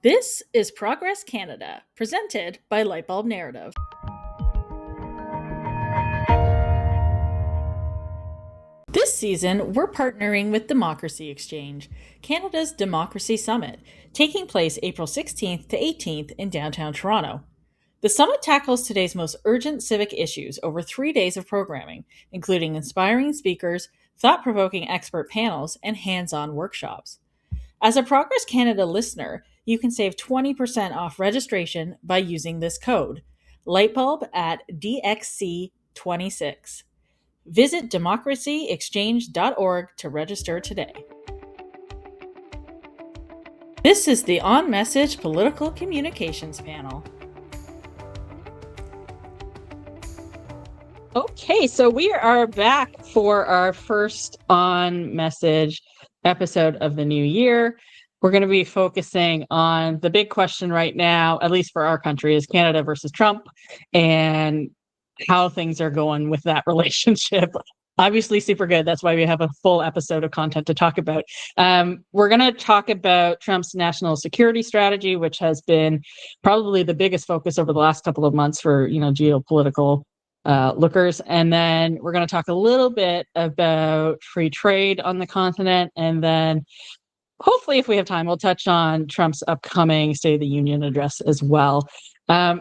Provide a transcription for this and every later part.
This is Progress Canada, presented by Lightbulb Narrative. This season, we're partnering with Democracy Exchange, Canada's Democracy Summit, taking place April 16th to 18th in downtown Toronto. The summit tackles today's most urgent civic issues over 3 days of programming, including inspiring speakers, thought-provoking expert panels, and hands-on workshops. As a Progress Canada listener, you can save 20% off registration by using this code, Lightbulb at DXC26. Visit democracyexchange.org to register today. This is the On Message Political Communications Panel. Okay, so we are back for our first On Message episode of the new year. We're going to be focusing on the big question right now, at least for our country, is Canada versus Trump and how things are going with that relationship. Obviously super good. That's why we have a full episode of content to talk about. We're going to talk about Trump's national security strategy, which has been probably the biggest focus over the last couple of months for, geopolitical lookers. And then we're going to talk a little bit about free trade on the continent. And then hopefully, if we have time, we'll touch on Trump's upcoming State of the Union address as well.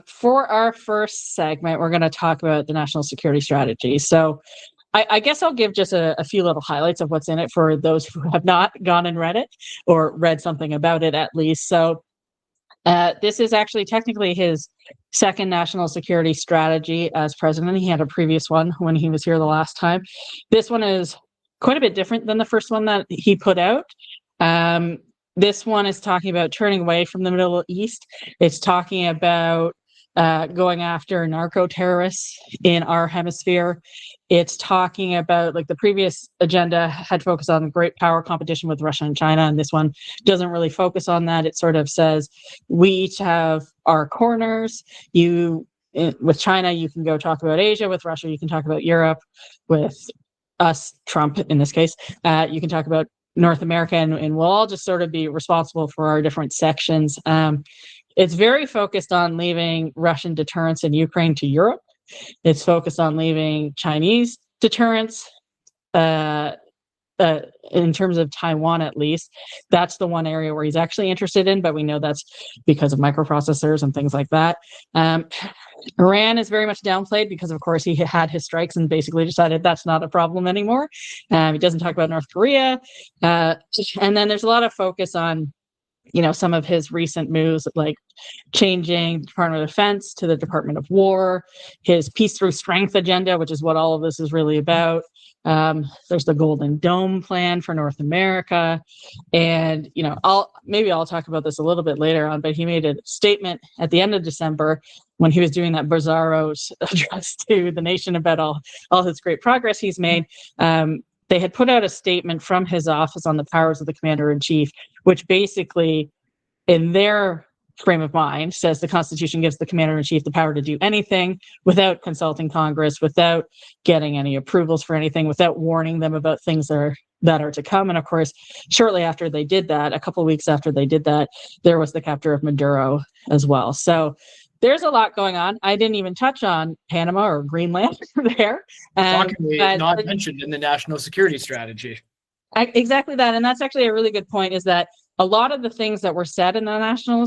For our first segment, we're going to talk about the national security strategy. So I guess I'll give just a few little highlights of what's in it for those who have not gone and read it or read something about it at least. So this is actually technically his second national security strategy as president. He had a previous one when he was here the last time. This one is quite a bit different than the first one that he put out. This one is talking about turning away from the Middle East. It's talking about going after narco terrorists in our hemisphere. It's talking about, like, the previous agenda had focused on great power competition with Russia and China, and this one doesn't really focus on that. It sort of says we each have our corners. With China, you can go talk about Asia. With Russia, you can talk about Europe. With us, Trump in this case, you can talk about North America, and we'll all just sort of be responsible for our different sections. It's very focused on leaving Russian deterrence in Ukraine to Europe. It's focused on leaving Chinese deterrence in terms of Taiwan, at least. That's the one area where he's actually interested in, but we know that's because of microprocessors and things like that. Iran is very much downplayed because, of course, he had his strikes and basically decided that's not a problem anymore. He doesn't talk about North Korea. And then there's a lot of focus on, some of his recent moves, like changing the Department of Defense to the Department of War, his peace through strength agenda, which is what all of this is really about. There's the Golden Dome plan for North America. And, I'll talk about this a little bit later on, but he made a statement at the end of December when he was doing that bizarro address to the nation about all his great progress he's made. They had put out a statement from his office on the powers of the commander-in-chief, which basically, in their frame of mind, says the Constitution gives the commander-in-chief the power to do anything without consulting Congress, without getting any approvals for anything, without warning them about things that are to come. And of course, shortly after they did that, a couple of weeks after they did that, there was the capture of Maduro as well. So there's a lot going on. I didn't even touch on Panama or Greenland there. Shockingly, not mentioned in the national security strategy. Exactly that. And that's actually a really good point, is that a lot of the things that were said in the national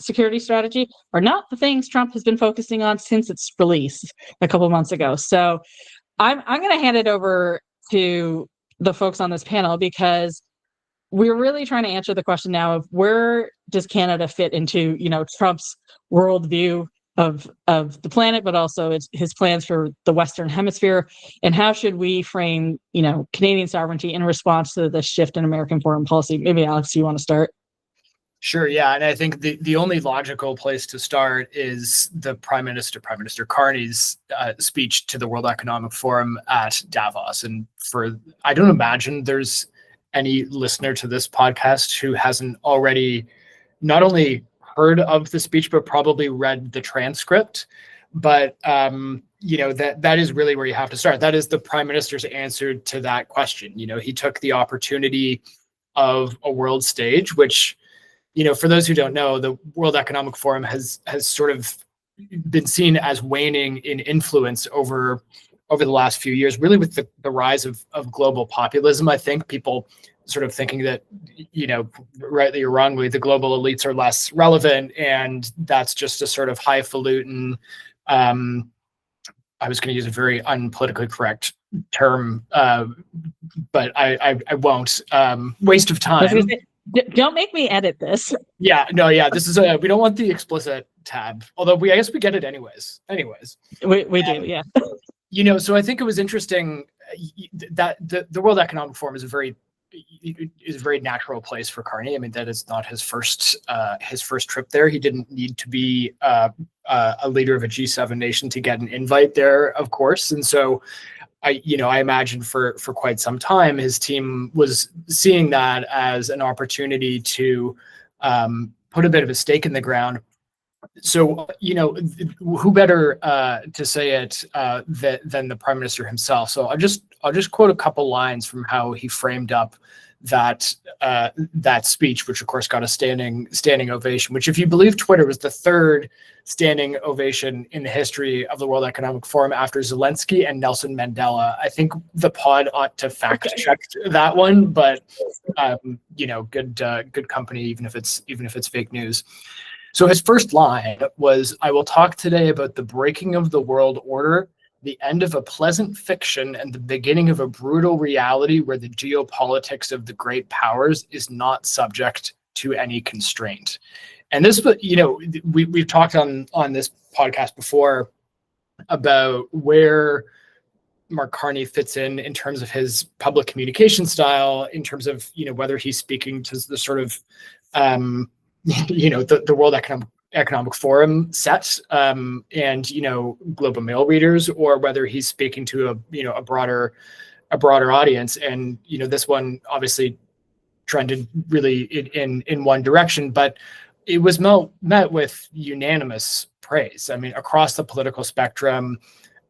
security strategy are not the things Trump has been focusing on since its release a couple of months ago. So I'm going to hand it over to the folks on this panel, because we're really trying to answer the question now of where does Canada fit into, Trump's worldview of the planet, but also his plans for the Western Hemisphere, and how should we frame, Canadian sovereignty in response to the shift in American foreign policy? Maybe Alex, you want to start? Sure, yeah, and I think the only logical place to start is the Prime Minister Carney's speech to the World Economic Forum at Davos. And I don't imagine there's any listener to this podcast who hasn't already not only heard of the speech, but probably read the transcript. But that is really where you have to start. That is the Prime Minister's answer to that question. He took the opportunity of a world stage, which for those who don't know, the World Economic Forum has sort of been seen as waning in influence over the last few years, really with the rise of global populism. I think people sort of thinking that, rightly or wrongly, the global elites are less relevant, and that's just a sort of highfalutin, I was going to use a very unpolitically correct term, but I won't. Waste of time. Don't make me edit this. Yeah, no, yeah. This is we don't want the explicit tab, although I guess we get it anyways. We do, yeah. So I think it was interesting that the World Economic Forum is a very natural place for Carney. I mean, that is not his first trip there. He didn't need to be a leader of a G7 nation to get an invite there, of course. And so I imagine for quite some time, his team was seeing that as an opportunity to put a bit of a stake in the ground. So, who better to say it than the Prime Minister himself? So I'll just quote a couple lines from how he framed up that speech, which of course got a standing ovation. Which, if you believe Twitter, was the third standing ovation in the history of the World Economic Forum after Zelensky and Nelson Mandela. I think the pod ought to fact check that one, but good company, even if it's fake news. So his first line was, "I will talk today about the breaking of the world order, the end of a pleasant fiction, and the beginning of a brutal reality where the geopolitics of the great powers is not subject to any constraint." And this, we've talked on this podcast before about where Mark Carney fits in terms of his public communication style, in terms of, whether he's speaking to the sort of, the World Economic Forum set, and Globe and Mail readers, or whether he's speaking to a broader audience. And this one obviously trended really in one direction, but it was met with unanimous praise. I mean, across the political spectrum,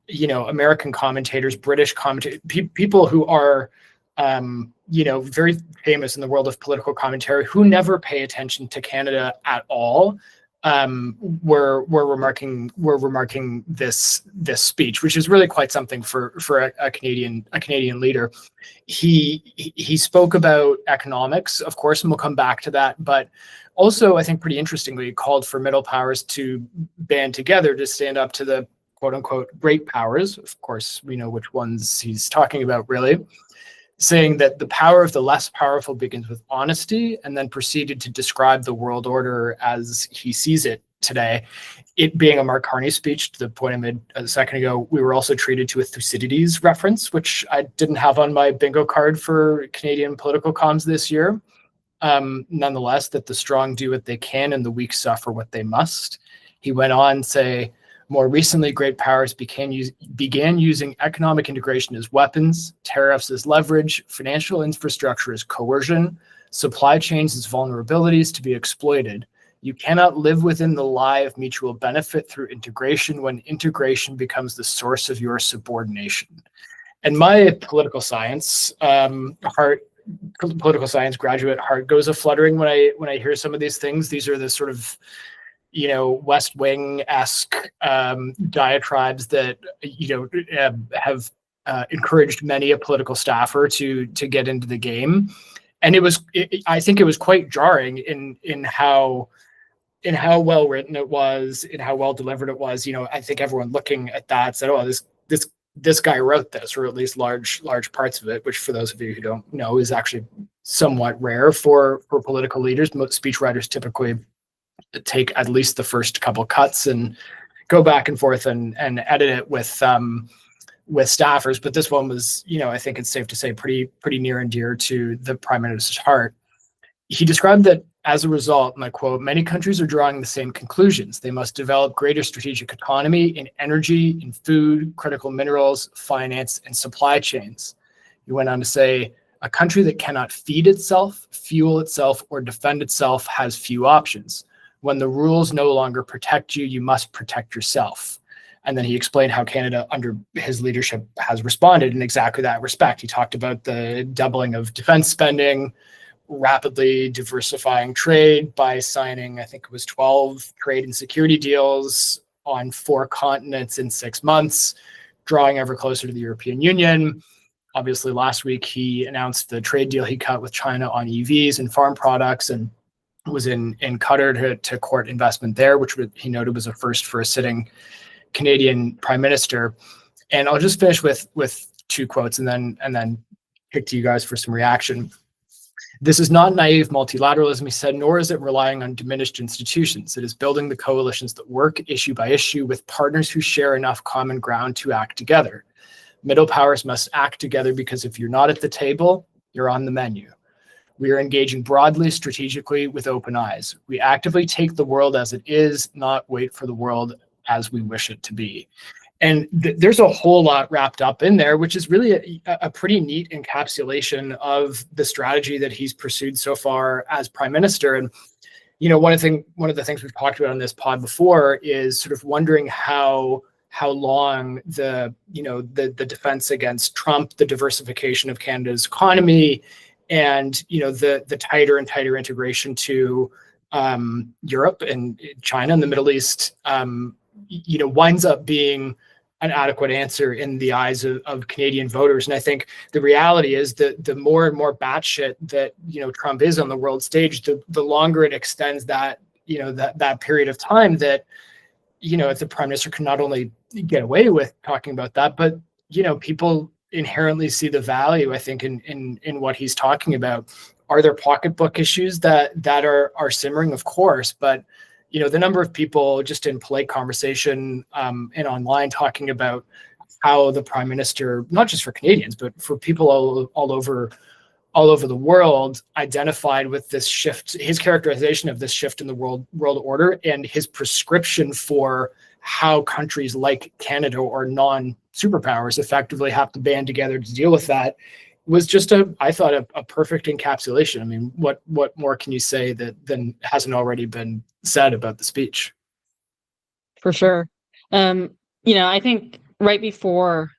American commentators, British commentators, people who are very famous in the world of political commentary, who never pay attention to Canada at all, were remarking this speech, which is really quite something for a Canadian leader. He spoke about economics, of course, and we'll come back to that, but also, I think pretty interestingly, called for middle powers to band together to stand up to the quote unquote great powers. Of course, we know which ones he's talking about, really, saying that the power of the less powerful begins with honesty, and then proceeded to describe the world order as he sees it today. It being a Mark Carney speech, to the point I made a second ago, we were also treated to a Thucydides reference, which I didn't have on my bingo card for Canadian political comms this year. Nonetheless, that the strong do what they can and the weak suffer what they must. He went on, say, more recently, great powers began using economic integration as weapons, tariffs as leverage, financial infrastructure as coercion, supply chains as vulnerabilities to be exploited. You cannot live within the lie of mutual benefit through integration when integration becomes the source of your subordination. And my political science graduate heart goes a fluttering when I hear some of these things. These are the sort of West Wing-esque diatribes that have encouraged many a political staffer to get into the game. And I think it was quite jarring in how well written it was, in how well delivered it was. I think everyone looking at that said, "Oh, this guy wrote this," or at least large parts of it, which, for those of you who don't know, is actually somewhat rare for political leaders. Most speechwriters typically take at least the first couple cuts and go back and forth and edit it with staffers. But this one was, I think it's safe to say, pretty near and dear to the Prime Minister's heart. He described that as a result, and I quote, "Many countries are drawing the same conclusions. They must develop greater strategic autonomy in energy, in food, critical minerals, finance, and supply chains." He went on to say, "A country that cannot feed itself, fuel itself, or defend itself has few options. When the rules no longer protect you, you must protect yourself." And then he explained how Canada, under his leadership, has responded in exactly that respect. He talked about the doubling of defense spending, rapidly diversifying trade by signing, I think it was 12 trade and security deals on 4 continents in 6 months, drawing ever closer to the European Union. Obviously, last week he announced the trade deal he cut with China on EVs and farm products, and was in Qatar to court investment there, which he noted was a first for a sitting Canadian prime minister. And I'll just finish with 2 quotes and then kick to you guys for some reaction. This is not naive multilateralism, he said, nor is it relying on diminished institutions. It is building the coalitions that work issue by issue with partners who share enough common ground to act together. Middle powers must act together because if you're not at the table, you're on the menu. We are engaging broadly, strategically, with open eyes. We actively take the world as it is, not wait for the world as we wish it to be. And there's a whole lot wrapped up in there, which is really a pretty neat encapsulation of the strategy that he's pursued so far as prime minister. And, you know, one of the things we've talked about on this pod before is sort of wondering how long the defense against Trump, the diversification of Canada's economy, and, you know, the tighter and tighter integration to Europe and China and the Middle East, winds up being an adequate answer in the eyes of Canadian voters. And I think the reality is that the more and more batshit that, Trump is on the world stage, the longer it extends that period of time that, if the prime minister can not only get away with talking about that, but, people inherently see the value, I think, in what he's talking about. Are there pocketbook issues that are simmering? Of course, but the number of people just in polite conversation and online talking about how the prime minister, not just for Canadians, but for people all over the world, identified with this shift, his characterization of this shift in the world order, and his prescription for how countries like Canada or non-superpowers effectively have to band together to deal with that, was just I thought a perfect encapsulation. I mean, what more can you say than hasn't already been said about the speech? For sure. I think right before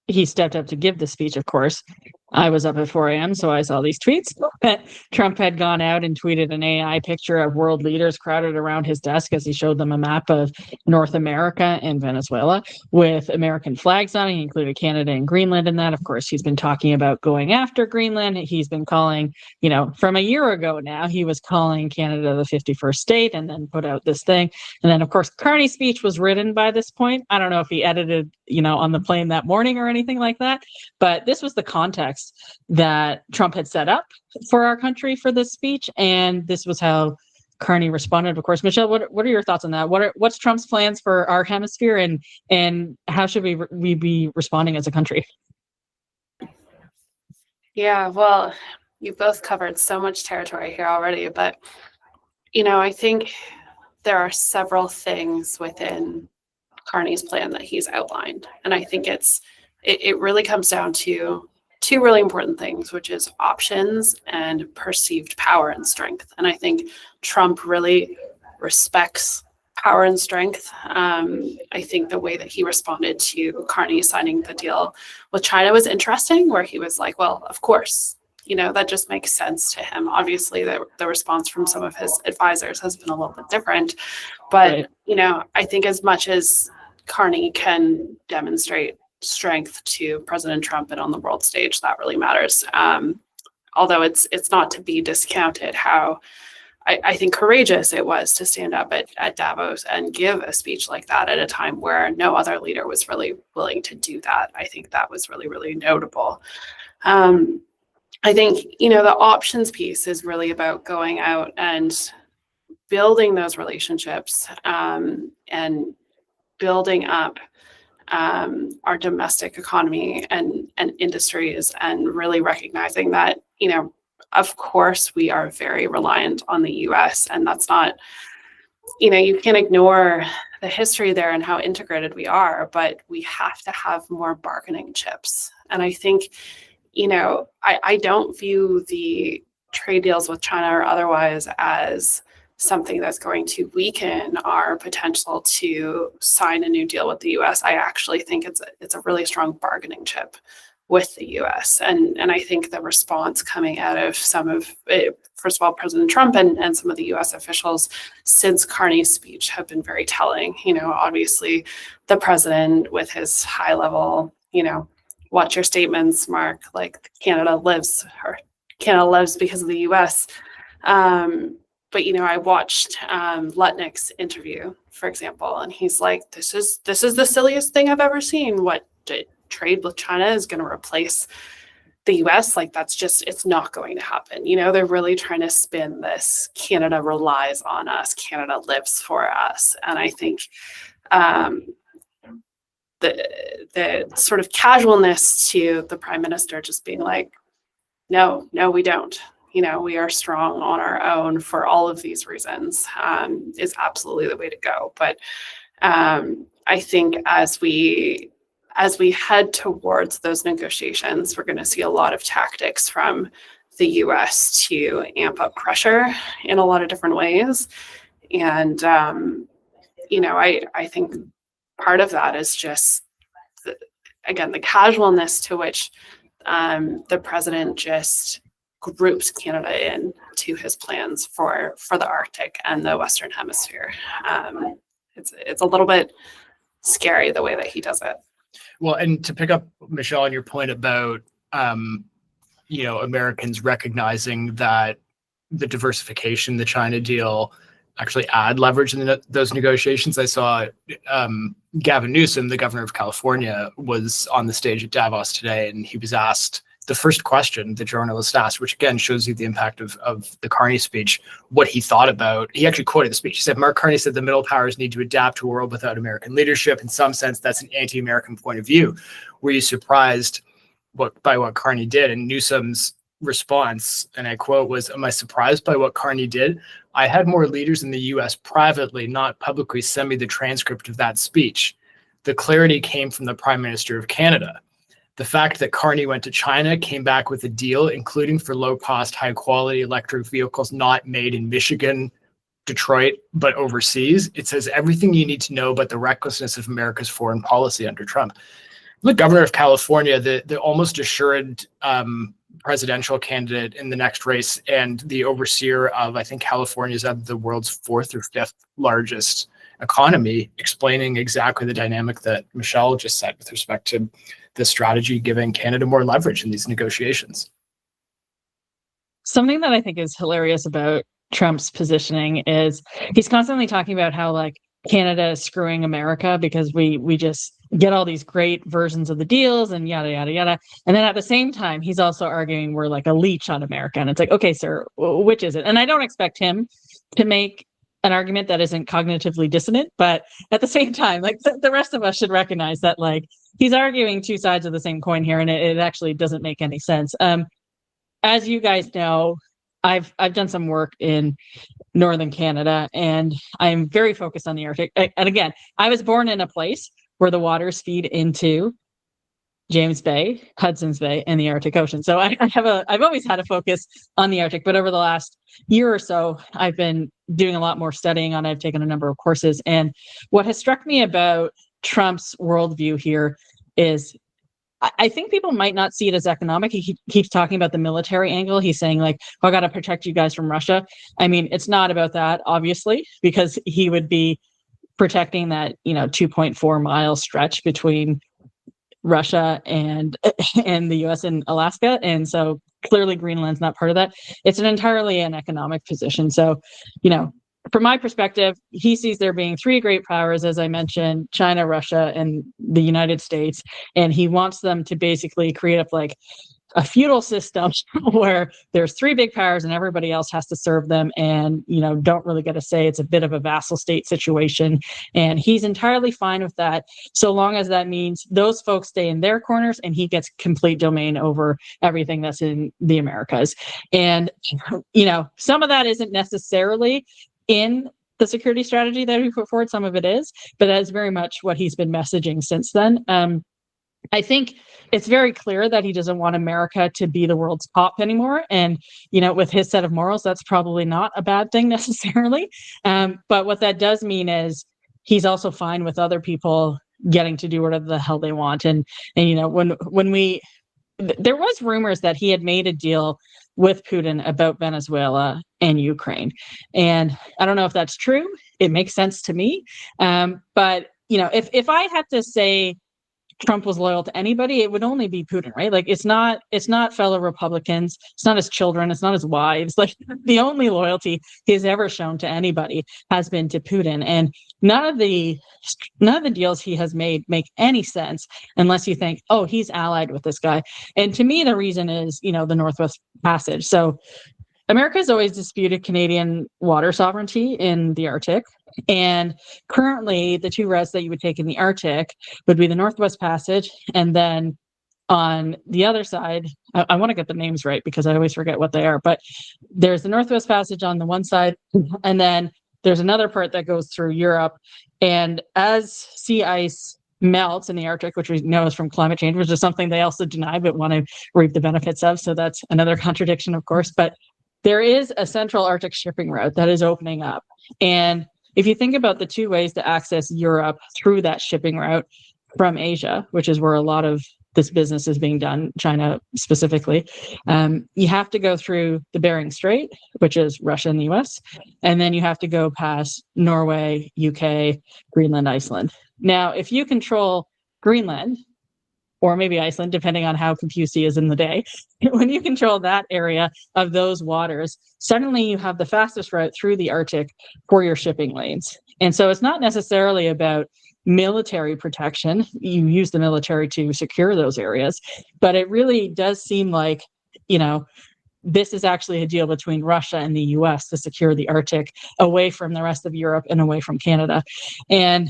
he stepped up to give the speech, of course, I was up at 4 a.m., so I saw these tweets that Trump had gone out and tweeted an AI picture of world leaders crowded around his desk as he showed them a map of North America and Venezuela with American flags on it. He included Canada and Greenland in that. Of course, he's been talking about going after Greenland. He's been calling, from a year ago now, he was calling Canada the 51st state and then put out this thing. And then, of course, Carney's speech was written by this point. I don't know if he edited, on the plane that morning or anything like that, but this was the context that Trump had set up for our country for this speech, and this was how Carney responded. Of course, Michelle, what are your thoughts on that? What's Trump's plans for our hemisphere, and how should we be responding as a country? Yeah, well, you both covered so much territory here already, but I think there are several things within Carney's plan that he's outlined, and I think it really comes down to 2 really important things, which is options and perceived power and strength. And I think Trump really respects power and strength. I think the way that he responded to Carney signing the deal with China was interesting, where he was like, well, of course, that just makes sense to him. Obviously, the response from some of his advisors has been a little bit different. But, right. I think as much as Carney can demonstrate strength to President Trump and on the world stage, that really matters. Although it's not to be discounted how I think courageous it was to stand up at Davos and give a speech like that at a time where no other leader was really willing to do that. I think that was really, really notable. I think, the options piece is really about going out and building those relationships and building up our domestic economy and industries, and really recognizing that, of course, we are very reliant on the US, and that's not, you can't ignore the history there and how integrated we are, but we have to have more bargaining chips. And I think, I don't view the trade deals with China or otherwise as something that's going to weaken our potential to sign a new deal with the US. I actually think it's a really strong bargaining chip with the US. And I think the response coming out of some of it, first of all, President Trump and some of the US officials since Carney's speech have been very telling. Obviously the president with his high level, watch your statements, Mark, like Canada lives because of the US. But I watched Lutnick's interview, for example, and he's like, this is the silliest thing I've ever seen. What trade with China is going to replace the US? Like, it's not going to happen. They're really trying to spin this Canada relies on us, Canada lives for us. And I think the sort of casualness to the prime minister just being like, no, we don't. We are strong on our own for all of these reasons, is absolutely the way to go. But I think as we head towards those negotiations, we're going to see a lot of tactics from the US to amp up pressure in a lot of different ways. And, I think part of that is just, the casualness to which the president just groups Canada in to his plans for the Arctic and the Western Hemisphere. It's a little bit scary the way that he does it. Well, and to pick up, Michelle, on your point about, Americans recognizing that the diversification, the China deal, actually add leverage in those negotiations. I saw Gavin Newsom, the governor of California, was on the stage at Davos today, and he was asked the first question the journalist asked, which again shows you the impact of the Carney speech, what he thought about. He actually quoted the speech. He said, Mark Carney said the middle powers need to adapt to a world without American leadership. In some sense, that's an anti-American point of view. Were you surprised by what Carney did? And Newsom's response, and I quote, was, am I surprised by what Carney did? I had more leaders in the US privately, not publicly, send me the transcript of that speech. The clarity came from the Prime Minister of Canada. The fact that Carney went to China, came back with a deal, including for low-cost, high-quality electric vehicles not made in Michigan, Detroit, but overseas. It says everything you need to know about the recklessness of America's foreign policy under Trump. The governor of California, the almost assured presidential candidate in the next race, and the overseer of, I think, California's the world's fourth or fifth largest economy, explaining exactly the dynamic that Michelle just said with respect to the strategy giving Canada more leverage in these negotiations. Something that I think is hilarious about Trump's positioning is he's constantly talking about how Canada is screwing America because we just get all these great versions of the deals and yada, yada, yada. And then at the same time, he's also arguing we're like a leech on America. And it's like, okay, sir, which is it? And I don't expect him to make an argument that isn't cognitively dissonant, but at the same time, the rest of us should recognize that he's arguing two sides of the same coin here, and it actually doesn't make any sense. As you guys know, I've done some work in northern Canada, and I'm very focused on the Arctic. And again, I was born in a place where the waters feed into James Bay, Hudson's Bay, and the Arctic Ocean. So I've always had a focus on the Arctic, but over the last year or so, I've been doing a lot more studying on it. I've taken a number of courses. And what has struck me about Trump's worldview here is I think people might not see it as economic. He keeps talking about the military angle. He's saying I got to protect you guys from Russia. I mean, it's not about that, obviously, because he would be protecting that, 2.4 mile stretch between Russia and the US and Alaska. And so clearly Greenland's not part of that. It's entirely an economic position. So, from my perspective, he sees there being three great powers, as I mentioned, China, Russia, and the United States. And he wants them to basically create up a feudal system where there's three big powers and everybody else has to serve them and, don't really get a say. It's a bit of a vassal state situation. And he's entirely fine with that, so long as that means those folks stay in their corners and he gets complete domain over everything that's in the Americas. And, some of that isn't necessarily in the security strategy that we put forward. Some of it is, but that is very much what he's been messaging since then. I think it's very clear that he doesn't want America to be the world's top anymore. And, with his set of morals, that's probably not a bad thing necessarily. But what that does mean is he's also fine with other people getting to do whatever the hell they want. And when we there was rumors that he had made a deal with Putin about Venezuela and Ukraine. And I don't know if that's true. It makes sense to me. But, if I had to say Trump was loyal to anybody, it would only be Putin, right? Like it's not fellow Republicans, it's not his children, it's not his wives. Like the only loyalty he's ever shown to anybody has been to Putin. And none of the deals he has made make any sense unless you think, oh, he's allied with this guy. And to me, the reason is, the Northwest Passage. So America has always disputed Canadian water sovereignty in the Arctic. And currently, the two routes that you would take in the Arctic would be the Northwest Passage. And then on the other side, I want to get the names right because I always forget what they are. But there's the Northwest Passage on the one side, and then there's another part that goes through Europe. And as sea ice melts in the Arctic, which we know is from climate change, which is something they also deny but want to reap the benefits of. So that's another contradiction, of course. But there is a central Arctic shipping route that is opening up. And if you think about the two ways to access Europe through that shipping route from Asia, which is where a lot of this business is being done, China specifically, you have to go through the Bering Strait, which is Russia and the US, and then you have to go past Norway, UK, Greenland, Iceland. Now, if you control Greenland, or maybe Iceland, depending on how confused he is in the day, when you control that area of those waters, suddenly you have the fastest route through the Arctic for your shipping lanes. And so it's not necessarily about military protection. You use the military to secure those areas, but it really does seem like, this is actually a deal between Russia and the US to secure the Arctic away from the rest of Europe and away from Canada. And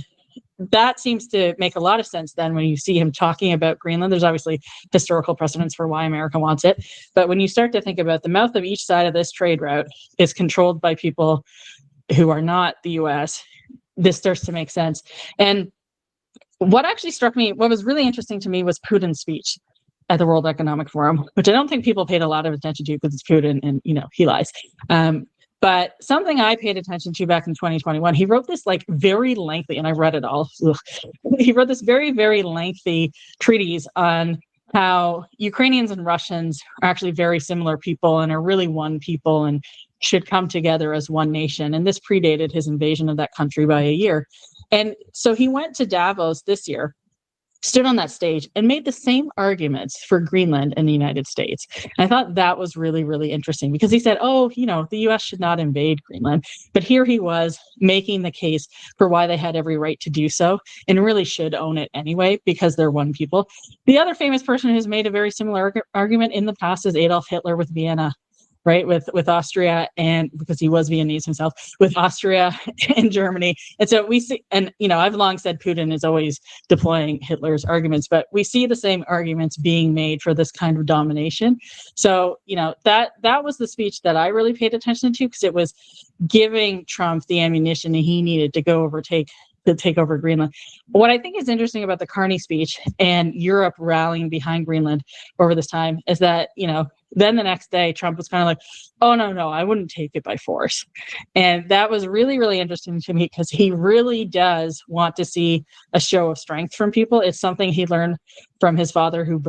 that seems to make a lot of sense then when you see him talking about Greenland. There's obviously historical precedents for why America wants it. But when you start to think about the mouth of each side of this trade route is controlled by people who are not the US, this starts to make sense. And what actually struck me, what was really interesting to me was Putin's speech at the World Economic Forum, which I don't think people paid a lot of attention to because it's Putin and, he lies. But something I paid attention to back in 2021, he wrote this very lengthy, and I read it all. He wrote this very, very lengthy treatise on how Ukrainians and Russians are actually very similar people and are really one people and should come together as one nation. And this predated his invasion of that country by a year. And so he went to Davos this year, stood on that stage and made the same arguments for Greenland and the United States. And I thought that was really, really interesting because he said, the US should not invade Greenland. But here he was making the case for why they had every right to do so and really should own it anyway because they're one people. The other famous person who's made a very similar argument in the past is Adolf Hitler with Vienna. Right, with Austria, and because he was Viennese himself, with Austria and Germany. And so we see, and I've long said Putin is always deploying Hitler's arguments, but we see the same arguments being made for this kind of domination. So, that was the speech that I really paid attention to because it was giving Trump the ammunition that he needed to take over Greenland. What I think is interesting about the Carney speech and Europe rallying behind Greenland over this time is that, then the next day, Trump was kind of like, oh, no, I wouldn't take it by force. And that was really, really interesting to me because he really does want to see a show of strength from people. It's something he learned from his father who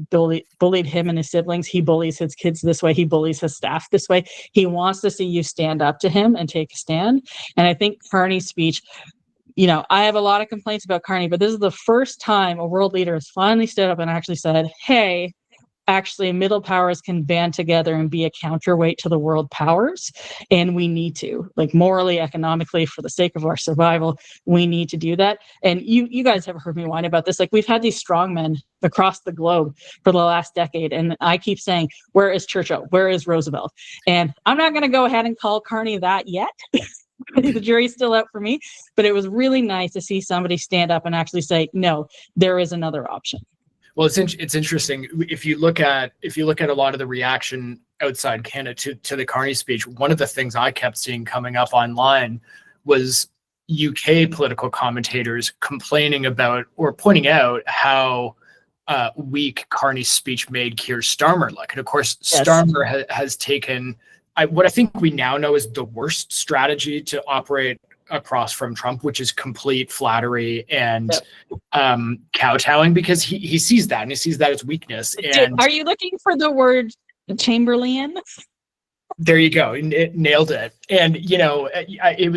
bullied him and his siblings. He bullies his kids this way. He bullies his staff this way. He wants to see you stand up to him and take a stand. And I think Carney's speech, I have a lot of complaints about Carney, but this is the first time a world leader has finally stood up and actually said, hey, actually middle powers can band together and be a counterweight to the world powers. And we need to, morally, economically, for the sake of our survival, we need to do that. And you guys have heard me whine about this. We've had these strongmen across the globe for the last decade. And I keep saying, where is Churchill? Where is Roosevelt? And I'm not going to go ahead and call Carney that yet. The jury's still out for me, but it was really nice to see somebody stand up and actually say, no, there is another option. Well, it's interesting. If you look at a lot of the reaction outside Canada to the Carney speech, one of the things I kept seeing coming up online was UK political commentators complaining about or pointing out how weak Carney's speech made Keir Starmer look. And of course, yes. Starmer has taken what I think we now know is the worst strategy to operate across from Trump, which is complete flattery and kowtowing, because he sees that, and he sees that as weakness. And are you looking for the word Chamberlain? there you go. It nailed it. And, it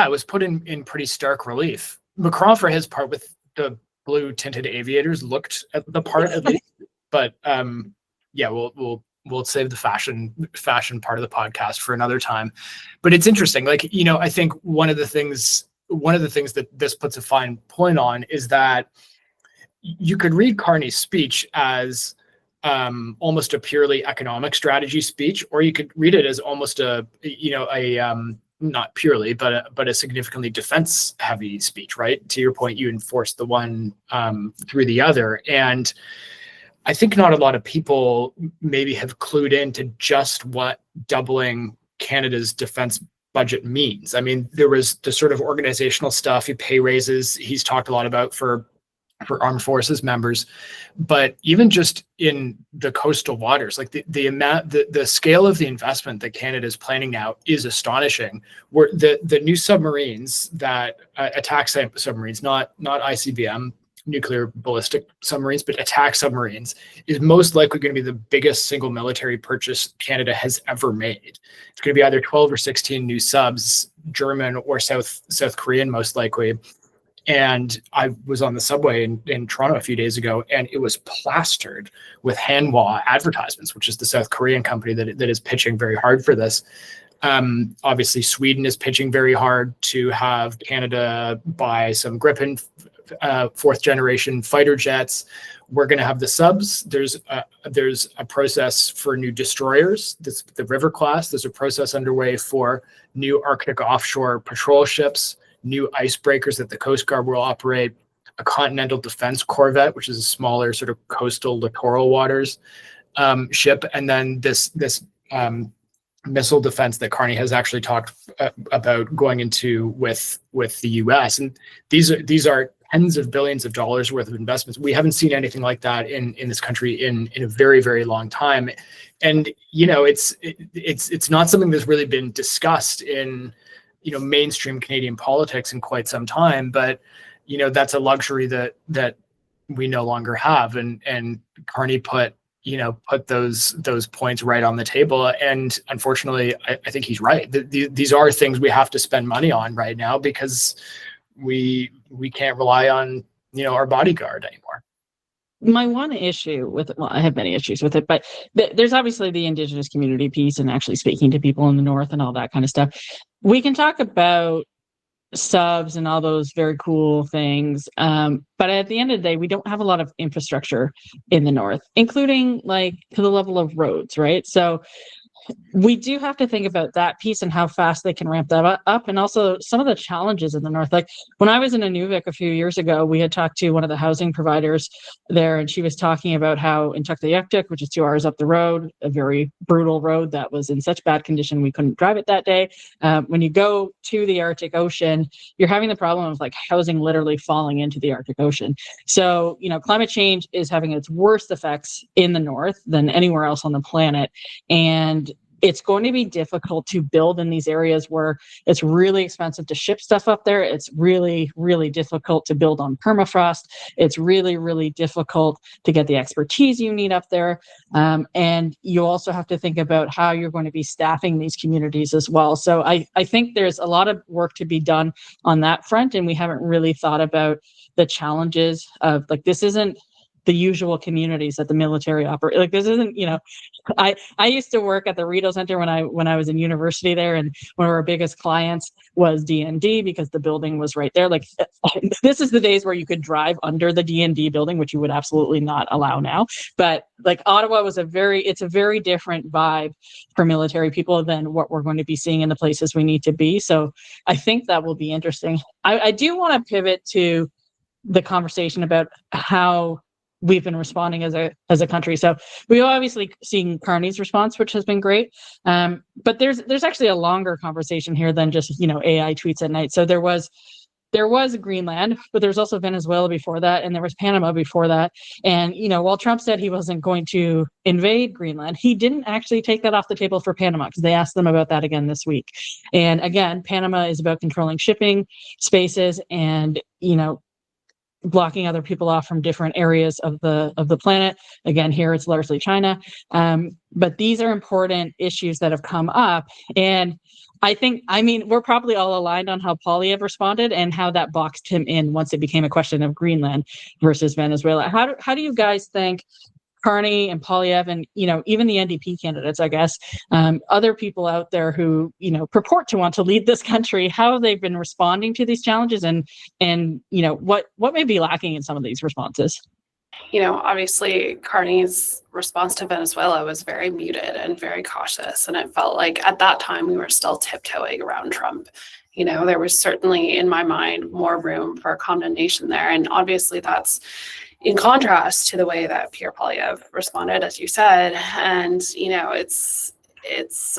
was put in pretty stark relief. Macron, for his part, with the blue tinted aviators, looked at the part at least, but we'll save the fashion part of the podcast for another time. But it's interesting. I think one of the things that this puts a fine point on is that you could read Carney's speech as almost a purely economic strategy speech, or you could read it as almost not purely, but a significantly defense heavy speech, right? To your point, you enforce the one through the other. And I think not a lot of people maybe have clued into just what doubling Canada's defense budget means. I mean, there was the sort of organizational stuff, pay raises he's talked a lot about for armed forces members, but even just in the coastal waters, like the scale of the investment that Canada is planning now is astonishing. Where the new submarines that attack submarines, not ICBM nuclear ballistic submarines, but attack submarines, is most likely going to be the biggest single military purchase Canada has ever made. It's going to be either 12 or 16 new subs, German or South Korean most likely. And I was on the subway in Toronto a few days ago, and it was plastered with Hanwha advertisements, which is the South Korean company that is pitching very hard for this. Obviously, Sweden is pitching very hard to have Canada buy some Gripen fourth generation fighter jets. We're going to have the subs. There's a process for new destroyers. The River class. There's a process underway for new Arctic offshore patrol ships, new icebreakers that the Coast Guard will operate, a Continental Defense Corvette, which is a smaller sort of coastal littoral waters ship, and then this missile defense that Carney has actually talked about going into with the U.S. And these are tens of billions of dollars worth of investments. We haven't seen anything like that in this country in a very, very long time. And it's not something that's really been discussed in mainstream Canadian politics in quite some time, but that's a luxury that we no longer have. And Carney put those points right on the table. And unfortunately, I think he's right. These are things we have to spend money on right now, because we can't rely on our bodyguard anymore. My one issue with it, well, I have many issues with it, but there's obviously the Indigenous community piece and actually speaking to people in the North and all that kind of stuff. We can talk about subs and all those very cool things, but at the end of the day, we don't have a lot of infrastructure in the North, including to the level of roads, right? So we do have to think about that piece and how fast they can ramp that up, and also some of the challenges in the North. Like when I was in Inuvik a few years ago, we had talked to one of the housing providers there, and she was talking about how in Tuktoyaktuk, which is 2 hours up the road, a very brutal road that was in such bad condition we couldn't drive it that day. When you go to the Arctic Ocean, you're having the problem of housing literally falling into the Arctic Ocean. So, climate change is having its worst effects in the North than anywhere else on the planet. And it's going to be difficult to build in these areas where it's really expensive to ship stuff up there. It's really, really difficult to build on permafrost. It's really, really difficult to get the expertise you need up there. And you also have to think about how you're going to be staffing these communities as well. So I think there's a lot of work to be done on that front. And we haven't really thought about the challenges of this isn't the usual communities that the military operate. This isn't, I used to work at the Rideau Center when I was in university there, and one of our biggest clients was DND because the building was right there. This is the days where you could drive under the DND building, which you would absolutely not allow now. But Ottawa was it's a very different vibe for military people than what we're going to be seeing in the places we need to be. So I think that will be interesting. I do want to pivot to the conversation about how we've been responding as a country. So we've obviously seen Carney's response, which has been great. But there's actually a longer conversation here than just, AI tweets at night. So there was there was Greenland, but there's also Venezuela before that, and there was Panama before that. And, while Trump said he wasn't going to invade Greenland, he didn't actually take that off the table for Panama, because they asked them about that again this week. And again, Panama is about controlling shipping spaces and, blocking other people off from different areas of the planet. Again, here it's largely China. But these are important issues that have come up. And we're probably all aligned on how Poilievre responded and how that boxed him in once it became a question of Greenland versus Venezuela. How do you guys think Carney and Poilievre and, even the NDP candidates, I guess, other people out there who, purport to want to lead this country, how they've been responding to these challenges and what may be lacking in some of these responses? Obviously Carney's response to Venezuela was very muted and very cautious. And it felt like at that time we were still tiptoeing around Trump. There was certainly, in my mind, more room for condemnation there. And obviously that's in contrast to the way that Pierre Poilievre responded, as you said. And, it's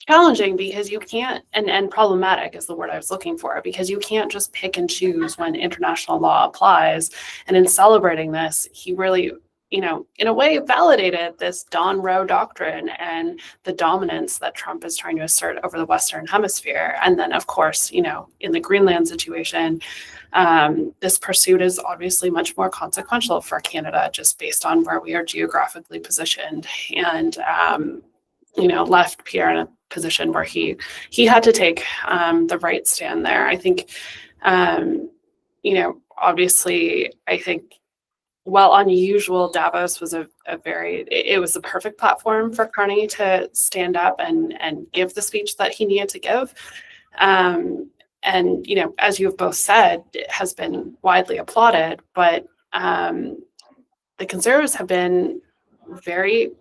challenging because you can't, and problematic is the word I was looking for, because you can't just pick and choose when international law applies. And in celebrating this, he really, in a way validated this Don Roe doctrine and the dominance that Trump is trying to assert over the Western Hemisphere. And then, of course, in the Greenland situation, this pursuit is obviously much more consequential for Canada, just based on where we are geographically positioned, and, left Pierre in a position where he had to take the right stand there. I think, obviously, I think, while unusual, Davos was it was the perfect platform for Carney to stand up and give the speech that he needed to give. And, as you have both said, it has been widely applauded, but the Conservatives have been very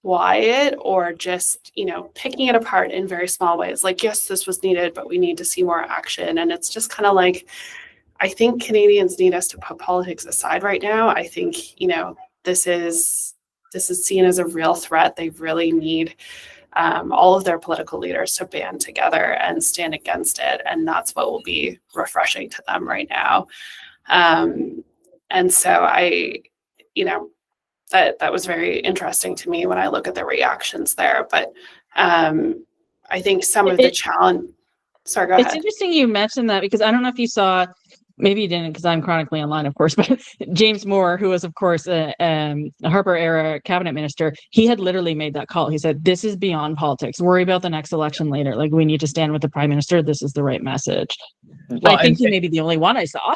quiet, or just, picking it apart in very small ways. Like, yes, this was needed, but we need to see more action. And it's just kind of like, I think Canadians need us to put politics aside right now. I think, this is seen as a real threat. They really need all of their political leaders to band together and stand against it. And that's what will be refreshing to them right now. And so that was very interesting to me when I look at the reactions there. But I think some of the challenge. Sorry, go ahead. It's interesting you mentioned that, because I don't know if you saw, maybe you didn't, because I'm chronically online, of course, but James Moore, who was, of course, a Harper era cabinet minister, he had literally made that call. He said, this is beyond politics. Worry about the next election later. Like, we need to stand with the prime minister. This is the right message. Well, I think he may be the only one I saw.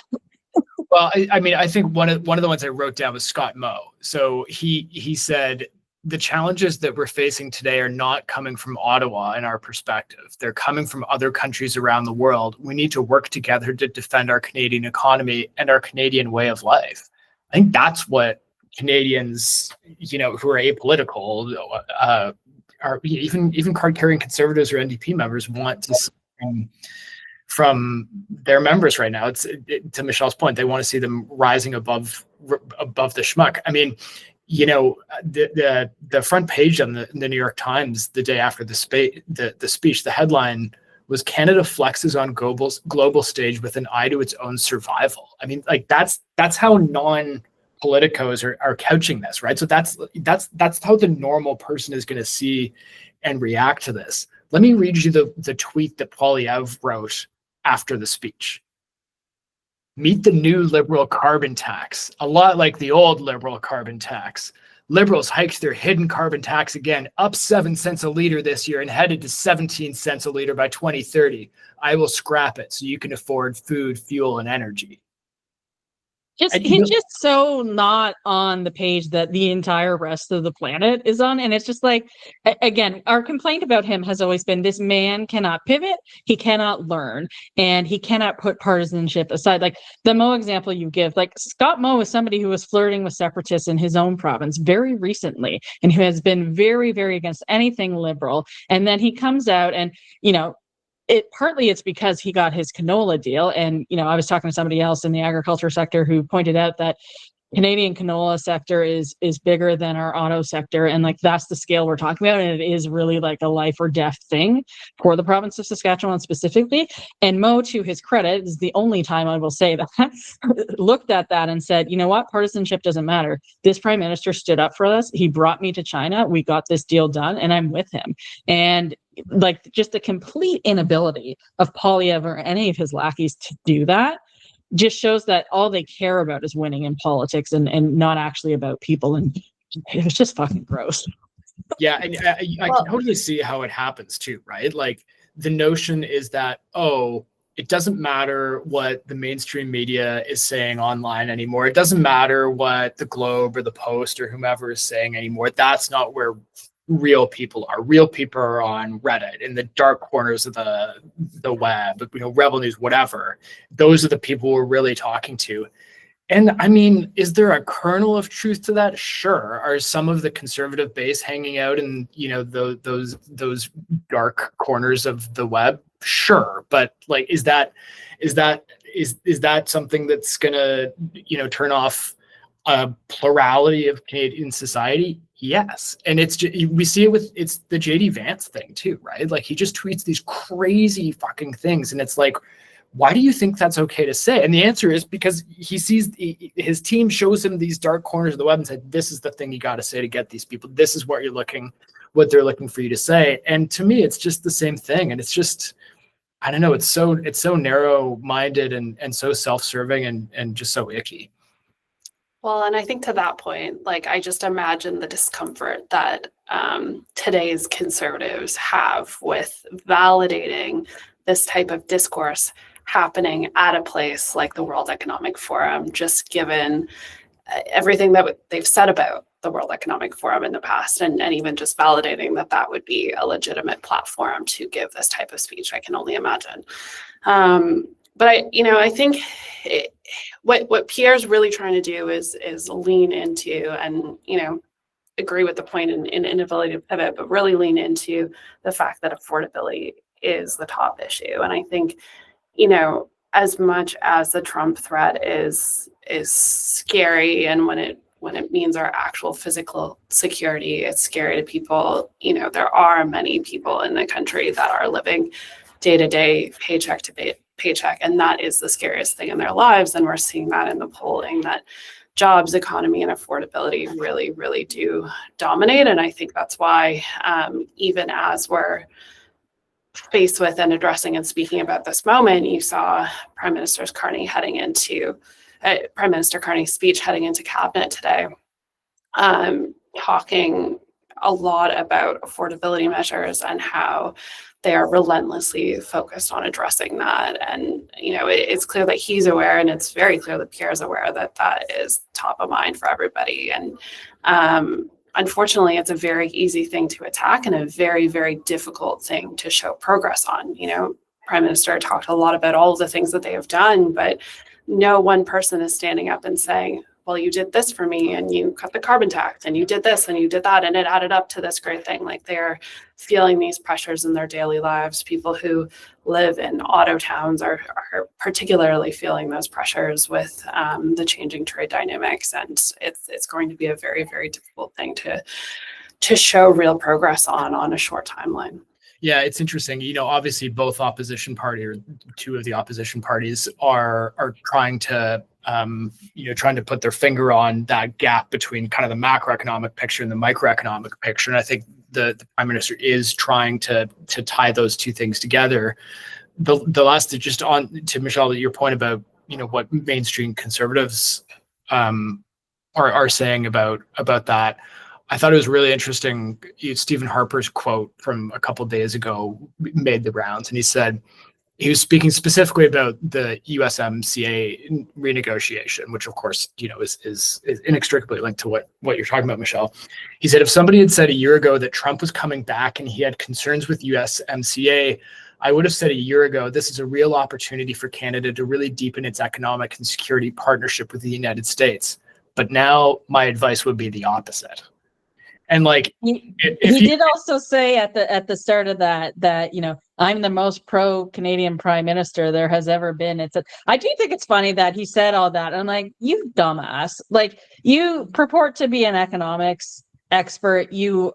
Well, I think one of the ones I wrote down was Scott Moe. So he said, the challenges that we're facing today are not coming from Ottawa in our perspective. They're coming from other countries around the world. We need to work together to defend our Canadian economy and our Canadian way of life. I think that's what Canadians, who are apolitical, are even card-carrying Conservatives or NDP members want to see from their members right now. To Michelle's point, they want to see them rising above the schmuck. The front page on the New York Times the day after the speech, the headline was, Canada flexes on global stage with an eye to its own survival. That's how non-politicos are couching this, right? So that's how the normal person is going to see and react to this. Let me read you the tweet that Poilievre wrote after the speech. Meet the new Liberal carbon tax, a lot like the old Liberal carbon tax. Liberals hiked their hidden carbon tax again, up 7 cents a liter this year and headed to 17 cents a liter by 2030. I will scrap it so you can afford food, fuel, and energy. He's just so not on the page that the entire rest of the planet is on. And it's just like, again, our complaint about him has always been, this man cannot pivot, he cannot learn, and he cannot put partisanship aside. Like the Moe example you give, like Scott Moe is somebody who was flirting with separatists in his own province very recently, and who has been very, very against anything liberal. And then he comes out and, partly it's because he got his canola deal. And, I was talking to somebody else in the agriculture sector who pointed out that Canadian canola sector is bigger than our auto sector, and like that's the scale we're talking about, and it is really like a life or death thing for the province of Saskatchewan specifically. And Mo, to his credit, is the only time I will say that looked at that and said, you know what, partisanship doesn't matter. This prime minister stood up for us. He brought me to China. We got this deal done, and I'm with him. And like just the complete inability of Poilievre or any of his lackeys to do that just shows that all they care about is winning in politics and not actually about people. And it was just fucking gross. Yeah, and I can totally see how it happens too, right? Like the notion is that, oh, it doesn't matter what the mainstream media is saying online anymore. It doesn't matter what the Globe or the Post or whomever is saying anymore. That's not where real people are. Real people are on Reddit, in the dark corners of the web, Rebel News, whatever. Those are the people we're really talking to. And I mean, is there a kernel of truth to that? Sure. Are some of the conservative base hanging out in those dark corners of the web? Sure. But like, is that something that's gonna turn off a plurality of Canadian society? Yes. And we see it's the JD Vance thing too, right? Like he just tweets these crazy fucking things, and it's like, why do you think that's okay to say? And the answer is because he sees his team shows him these dark corners of the web and said, this is the thing you got to say to get these people. This is what they're looking for you to say. And to me, it's just the same thing. And it's just, I don't know, it's so narrow-minded and so self-serving and just so icky. Well, and I think to that point, like I just imagine the discomfort that today's conservatives have with validating this type of discourse happening at a place like the World Economic Forum, just given everything that they've said about the World Economic Forum in the past, and even just validating that would be a legitimate platform to give this type of speech. I can only imagine. But I think what Pierre's really trying to do is lean into and agree with the point in inability to pivot, but really lean into the fact that affordability is the top issue. And I think, as much as the Trump threat is scary, and when it means our actual physical security, it's scary to people. There are many people in the country that are living day to day, paycheck to paycheck, and that is the scariest thing in their lives. And we're seeing that in the polling, that jobs, economy, and affordability really, really do dominate. And I think that's why, even as we're faced with and addressing and speaking about this moment, you saw Prime Minister Carney's speech heading into cabinet today, talking a lot about affordability measures and how they are relentlessly focused on addressing that. And, it's clear that he's aware, and it's very clear that Pierre's aware that is top of mind for everybody. And unfortunately, it's a very easy thing to attack and a very, very difficult thing to show progress on. Prime Minister talked a lot about all of the things that they have done, but no one person is standing up and saying, well, you did this for me, and you cut the carbon tax, and you did this, and you did that, and it added up to this great thing. Like, they're feeling these pressures in their daily lives. People who live in auto towns are particularly feeling those pressures with the changing trade dynamics, and it's going to be a very, very difficult thing to show real progress on a short timeline. Yeah, it's interesting. Obviously, both opposition party, or two of the opposition parties, are trying to put their finger on that gap between kind of the macroeconomic picture and the microeconomic picture. And I think the Prime Minister is trying to tie those two things together. The last, just on to Michelle, your point about what mainstream conservatives are saying about that. I thought it was really interesting. Stephen Harper's quote from a couple of days ago made the rounds, and he was speaking specifically about the USMCA renegotiation, which of course, is inextricably linked to what you're talking about, Michelle. He said, if somebody had said a year ago that Trump was coming back and he had concerns with USMCA, I would have said a year ago, this is a real opportunity for Canada to really deepen its economic and security partnership with the United States. But now my advice would be the opposite. And like, he did also say at the start of that I'm the most pro-Canadian prime minister there has ever been. I do think it's funny that he said all that. I'm like, you dumbass! Like, you purport to be an economics expert. You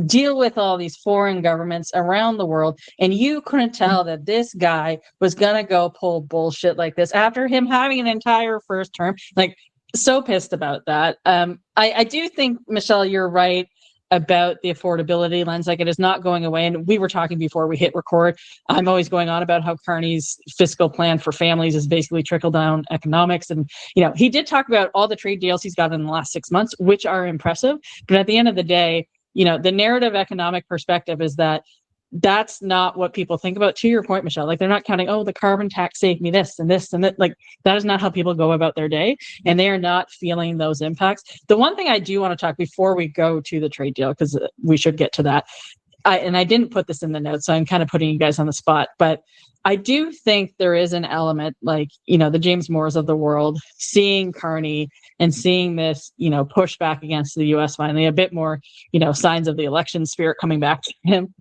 deal with all these foreign governments around the world, and you couldn't tell that this guy was gonna go pull bullshit like this after him having an entire first term. Like, so pissed about that. I do think, Michelle, you're right about the affordability lens. Like, it is not going away. And we were talking before we hit record. I'm always going on about how Carney's fiscal plan for families is basically trickle down economics. And, he did talk about all the trade deals he's got in the last 6 months, which are impressive. But at the end of the day, the narrative economic perspective is that that's not what people think about. To your point, Michelle, like, they're not counting, the carbon tax saved me this and this and that. Like, that is not how people go about their day, and they are not feeling those impacts. The one thing I do want to talk before we go to the trade deal, because we should get to that. I didn't put this in the notes, so I'm kind of putting you guys on the spot, but I do think there is an element, like, the James Moores of the world, seeing Carney and seeing this, push back against the US finally, a bit more, signs of the election spirit coming back to him.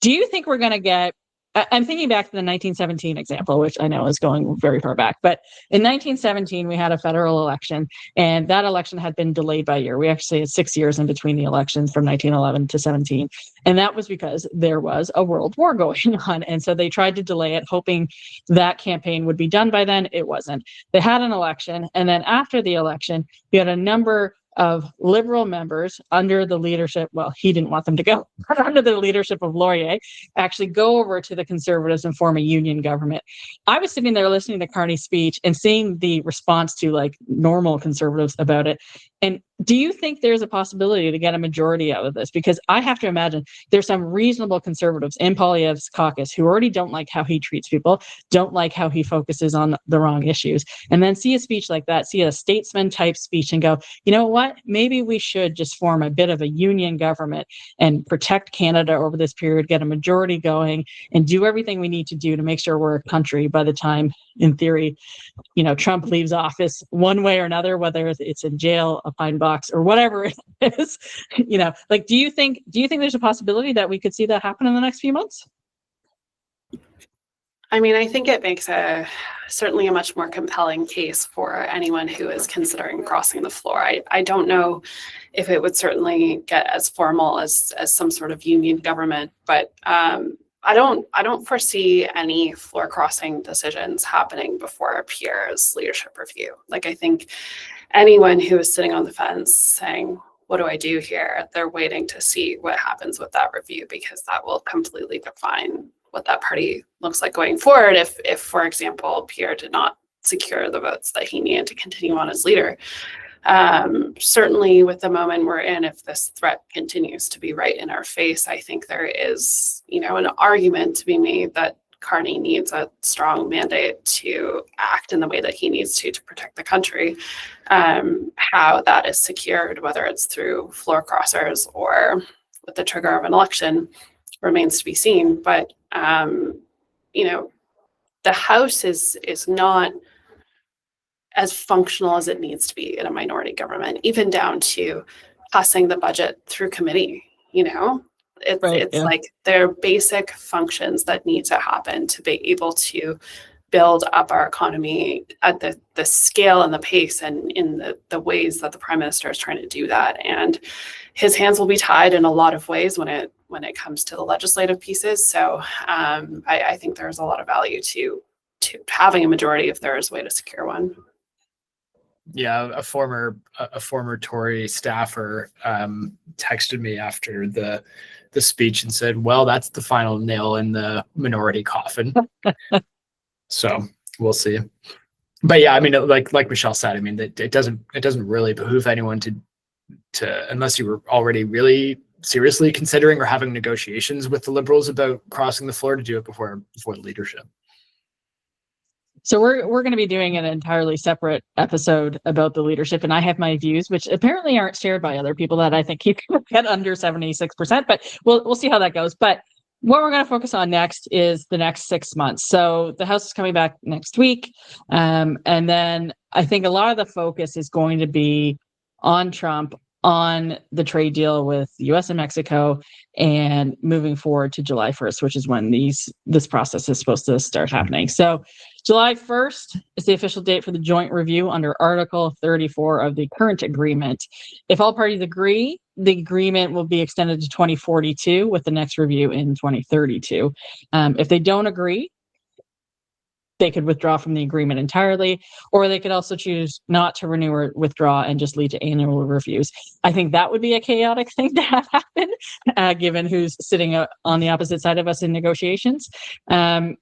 Do you think we're going to get, I'm thinking back to the 1917 example, which I know is going very far back, but in 1917, we had a federal election, and that election had been delayed by a year. We actually had 6 years in between the elections from 1911 to 17. And that was because there was a world war going on. And so they tried to delay it, hoping that campaign would be done by then. It wasn't. They had an election. And then after the election, we had a number of Liberal members under the leadership, well, he didn't want them to go, but under the leadership of Laurier, actually go over to the Conservatives and form a union government. I was sitting there listening to Carney's speech and seeing the response to, like, normal Conservatives about it. And do you think there's a possibility to get a majority out of this? Because I have to imagine there's some reasonable Conservatives in Poilievre's caucus who already don't like how he treats people, don't like how he focuses on the wrong issues, and then see a speech like that, see a statesman type speech and go, you know what, maybe we should just form a bit of a union government and protect Canada over this period, get a majority going, and do everything we need to do to make sure we're a country by the time, in theory, Trump leaves office one way or another, whether it's in jail, a pine box, or whatever it is. Like, do you think there's a possibility that we could see that happen in the next few months? I mean, I think it makes certainly a much more compelling case for anyone who is considering crossing the floor. I don't know if it would certainly get as formal as some sort of union government, but I don't foresee any floor crossing decisions happening before Pierre's leadership review. Like, I think anyone who is sitting on the fence saying, what do I do here? They're waiting to see what happens with that review, because that will completely define what that party looks like going forward. If, for example, Pierre did not secure the votes that he needed to continue on as leader. Certainly with the moment we're in, if this threat continues to be right in our face, I think there is, an argument to be made that Carney needs a strong mandate to act in the way that he needs to protect the country. How that is secured, whether it's through floor crossers or with the trigger of an election, remains to be seen. But the House is not as functional as it needs to be in a minority government, even down to passing the budget through committee. It's like there are basic functions that need to happen to be able to build up our economy at the scale and the pace and in the ways that the prime minister is trying to do that. And his hands will be tied in a lot of ways when it comes to the legislative pieces. So I think there's a lot of value to having a majority if there is a way to secure one. Yeah, a former Tory staffer texted me after the speech and said, well, that's the final nail in the minority coffin. So we'll see. But yeah, I mean, like Michelle said, I mean, it doesn't really behoove anyone to unless you were already really seriously considering or having negotiations with the Liberals about crossing the floor, to do it before the leadership. So we're going to be doing an entirely separate episode about the leadership, and I have my views, which apparently aren't shared by other people, that I think you can get under 76%, but we'll see how that goes. But what we're going to focus on next is the next 6 months. So the House is coming back next week, and then I think a lot of the focus is going to be on Trump, on the trade deal with the US and Mexico and moving forward to July 1st, which is when this process is supposed to start happening. So July 1st is the official date for the joint review under Article 34 of the current agreement. If all parties agree, the agreement will be extended to 2042 with the next review in 2032. If they don't agree, they could withdraw from the agreement entirely, or they could also choose not to renew or withdraw and just lead to annual reviews. I think that would be a chaotic thing to have happen, given who's sitting on the opposite side of us in negotiations. I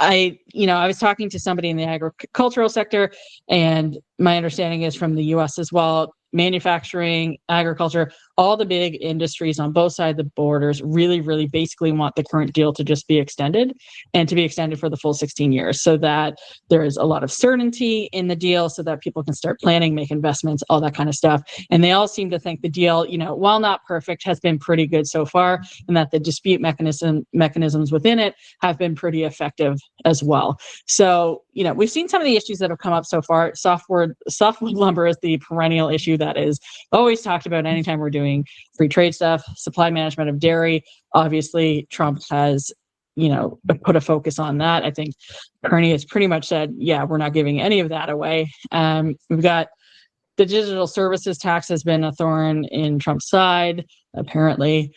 was talking to somebody in the agricultural sector, and my understanding is from the US as well, manufacturing, agriculture, all the big industries on both sides of the borders really, really basically want the current deal to just be extended and to be extended for the full 16 years so that there is a lot of certainty in the deal so that people can start planning, make investments, all that kind of stuff. And they all seem to think the deal, while not perfect, has been pretty good so far, and that the dispute mechanisms within it have been pretty effective as well. So, we've seen some of the issues that have come up so far. Softwood lumber is the perennial issue that is always talked about anytime we're doing free trade stuff. Supply management of dairy. Obviously, Trump has, put a focus on that. I think Carney has pretty much said, yeah, we're not giving any of that away. We've got the digital services tax has been a thorn in Trump's side, apparently.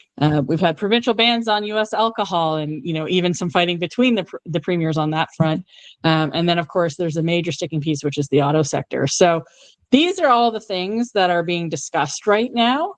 We've had provincial bans on U.S. alcohol and, even some fighting between the premiers on that front. And then, of course, there's a major sticking piece, which is the auto sector. So these are all the things that are being discussed right now.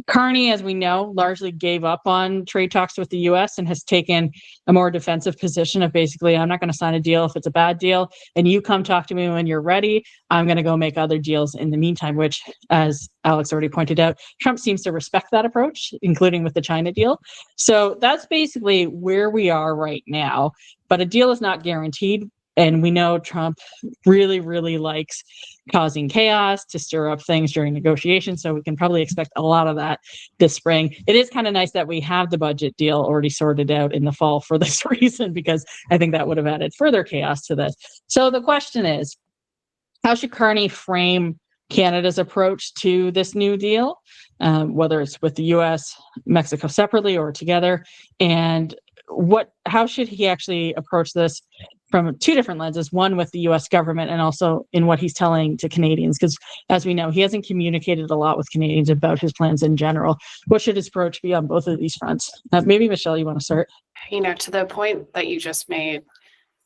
Carney, as we know, largely gave up on trade talks with the U.S. and has taken a more defensive position of basically, I'm not going to sign a deal if it's a bad deal, and you come talk to me when you're ready. I'm going to go make other deals in the meantime, which, as Alex already pointed out, Trump seems to respect that approach, including with the China deal. So that's basically where we are right now. But a deal is not guaranteed. And we know Trump really, really likes causing chaos to stir up things during negotiations. So we can probably expect a lot of that this spring. It is kind of nice that we have the budget deal already sorted out in the fall for this reason, because I think that would have added further chaos to this. So the question is, how should Carney frame Canada's approach to this new deal, whether it's with the US, Mexico separately or together? And how should he actually approach this from two different lenses, one with the US government and also in what he's telling to Canadians? Because as we know, he hasn't communicated a lot with Canadians about his plans in general. What should his approach be on both of these fronts? Maybe Michelle, you want to start? To the point that you just made,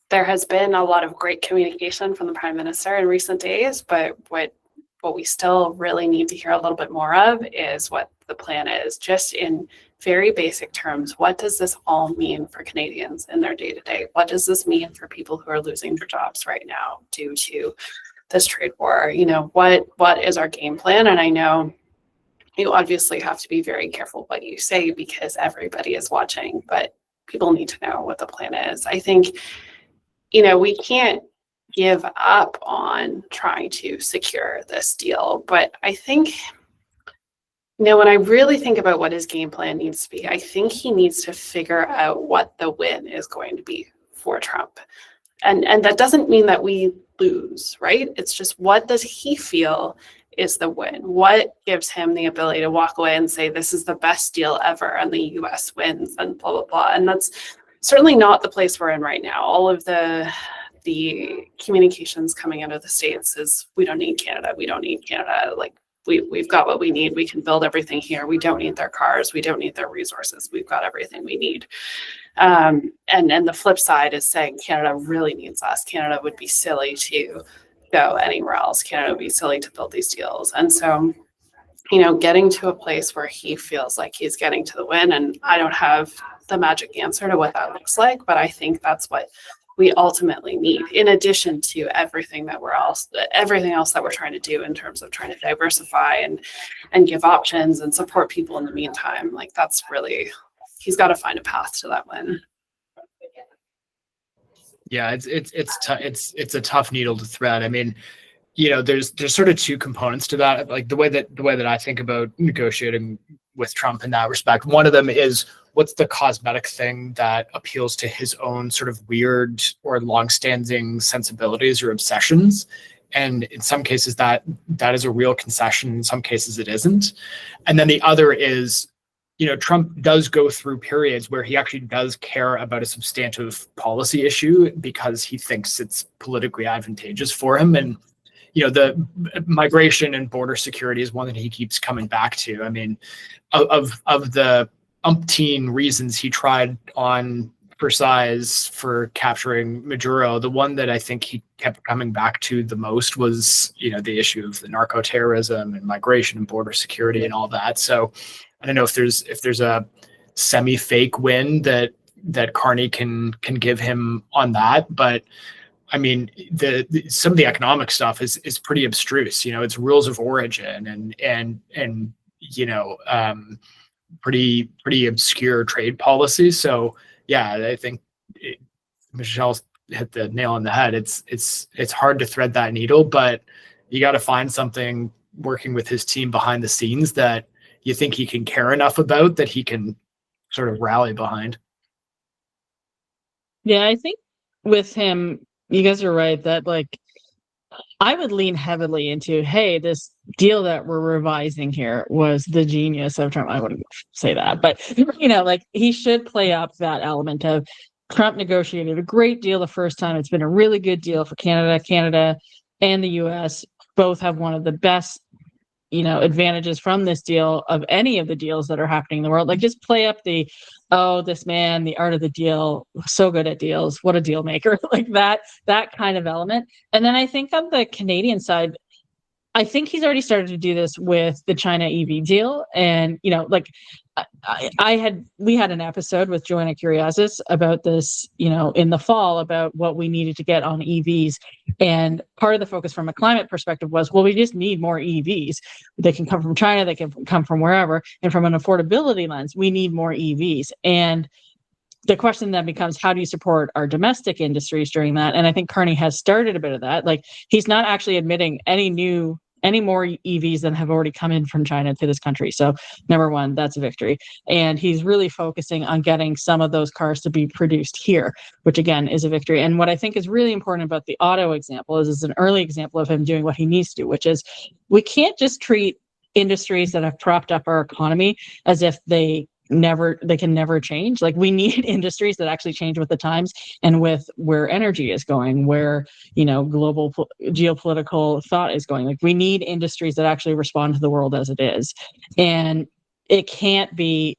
there has been a lot of great communication from the Prime Minister in recent days, but what we still really need to hear a little bit more of is what the plan is, just in very basic terms. What does this all mean for Canadians in their day-to-day? What does this mean for people who are losing their jobs right now due to this trade war? What is our game plan? And I know you obviously have to be very careful what you say because everybody is watching, but people need to know what the plan is. I think, we can't give up on trying to secure this deal, but I think when I really think about what his game plan needs to be, I think he needs to figure out what the win is going to be for Trump. And that doesn't mean that we lose, right? It's just, what does he feel is the win? What gives him the ability to walk away and say, this is the best deal ever and the US wins and blah, blah, blah. And that's certainly not the place we're in right now. All of the communications coming out of the States is, we don't need Canada. We don't need Canada. Like, we've got what we need. We can build everything here. We don't need their cars. We don't need their resources. We've got everything we need. And the flip side is saying Canada really needs us. Canada would be silly to go anywhere else. Canada would be silly to build these deals. And so, getting to a place where he feels like he's getting to the win, and I don't have the magic answer to what that looks like, but I think that's what we ultimately need, in addition to everything else that we're trying to do in terms of trying to diversify and give options and support people in the meantime. Like, that's really, he's got to find a path to that win. Yeah, it's a tough needle to thread. I mean, there's sort of two components to that. Like the way that I think about negotiating with Trump in that respect. One of them is, what's the cosmetic thing that appeals to his own sort of weird or longstanding sensibilities or obsessions? And in some cases that is a real concession. In some cases it isn't. And then the other is, Trump does go through periods where he actually does care about a substantive policy issue because he thinks it's politically advantageous for him. And, the migration and border security is one that he keeps coming back to. I mean, of the umpteen reasons he tried on for size for capturing Maduro, the one that I think he kept coming back to the most was, the issue of the narco-terrorism and migration and border security and all that. So I don't know if there's a semi-fake win that Carney can give him on that, but I mean, some of the economic stuff is pretty abstruse. It's rules of origin and pretty obscure trade policies. So yeah, I think Michelle hit the nail on the head. It's hard to thread that needle, but you got to find something working with his team behind the scenes that you think he can care enough about that he can sort of rally behind. Yeah, I think with him, you guys are right that I would lean heavily into, hey, this deal that we're revising here was the genius of Trump. I wouldn't say that, but he should play up that element of Trump negotiated a great deal the first time. It's been a really good deal for Canada. Canada and the US both have one of the best advantages from this deal of any of the deals that are happening in the world. Just play up the, this man, the art of the deal, so good at deals, what a deal maker, that kind of element. And then I think on the Canadian side, I think he's already started to do this with the China EV deal. And, we had an episode with Joanna Kuriazis about this, in the fall about what we needed to get on EVs. And part of the focus from a climate perspective was, well, we just need more EVs. They can come from China, they can come from wherever. And from an affordability lens, we need more EVs. And the question then becomes, how do you support our domestic industries during that? And I think Carney has started a bit of that. He's not actually admitting any more EVs than have already come in from China to this country. So number one, that's a victory. And he's really focusing on getting some of those cars to be produced here, which again is a victory. And what I think is really important about the auto example is an early example of him doing what he needs to do, which is we can't just treat industries that have propped up our economy as if they can never change. We need industries that actually change with the times and with where energy is going, where global geopolitical thought is going. We need industries that actually respond to the world as it is, and it can't be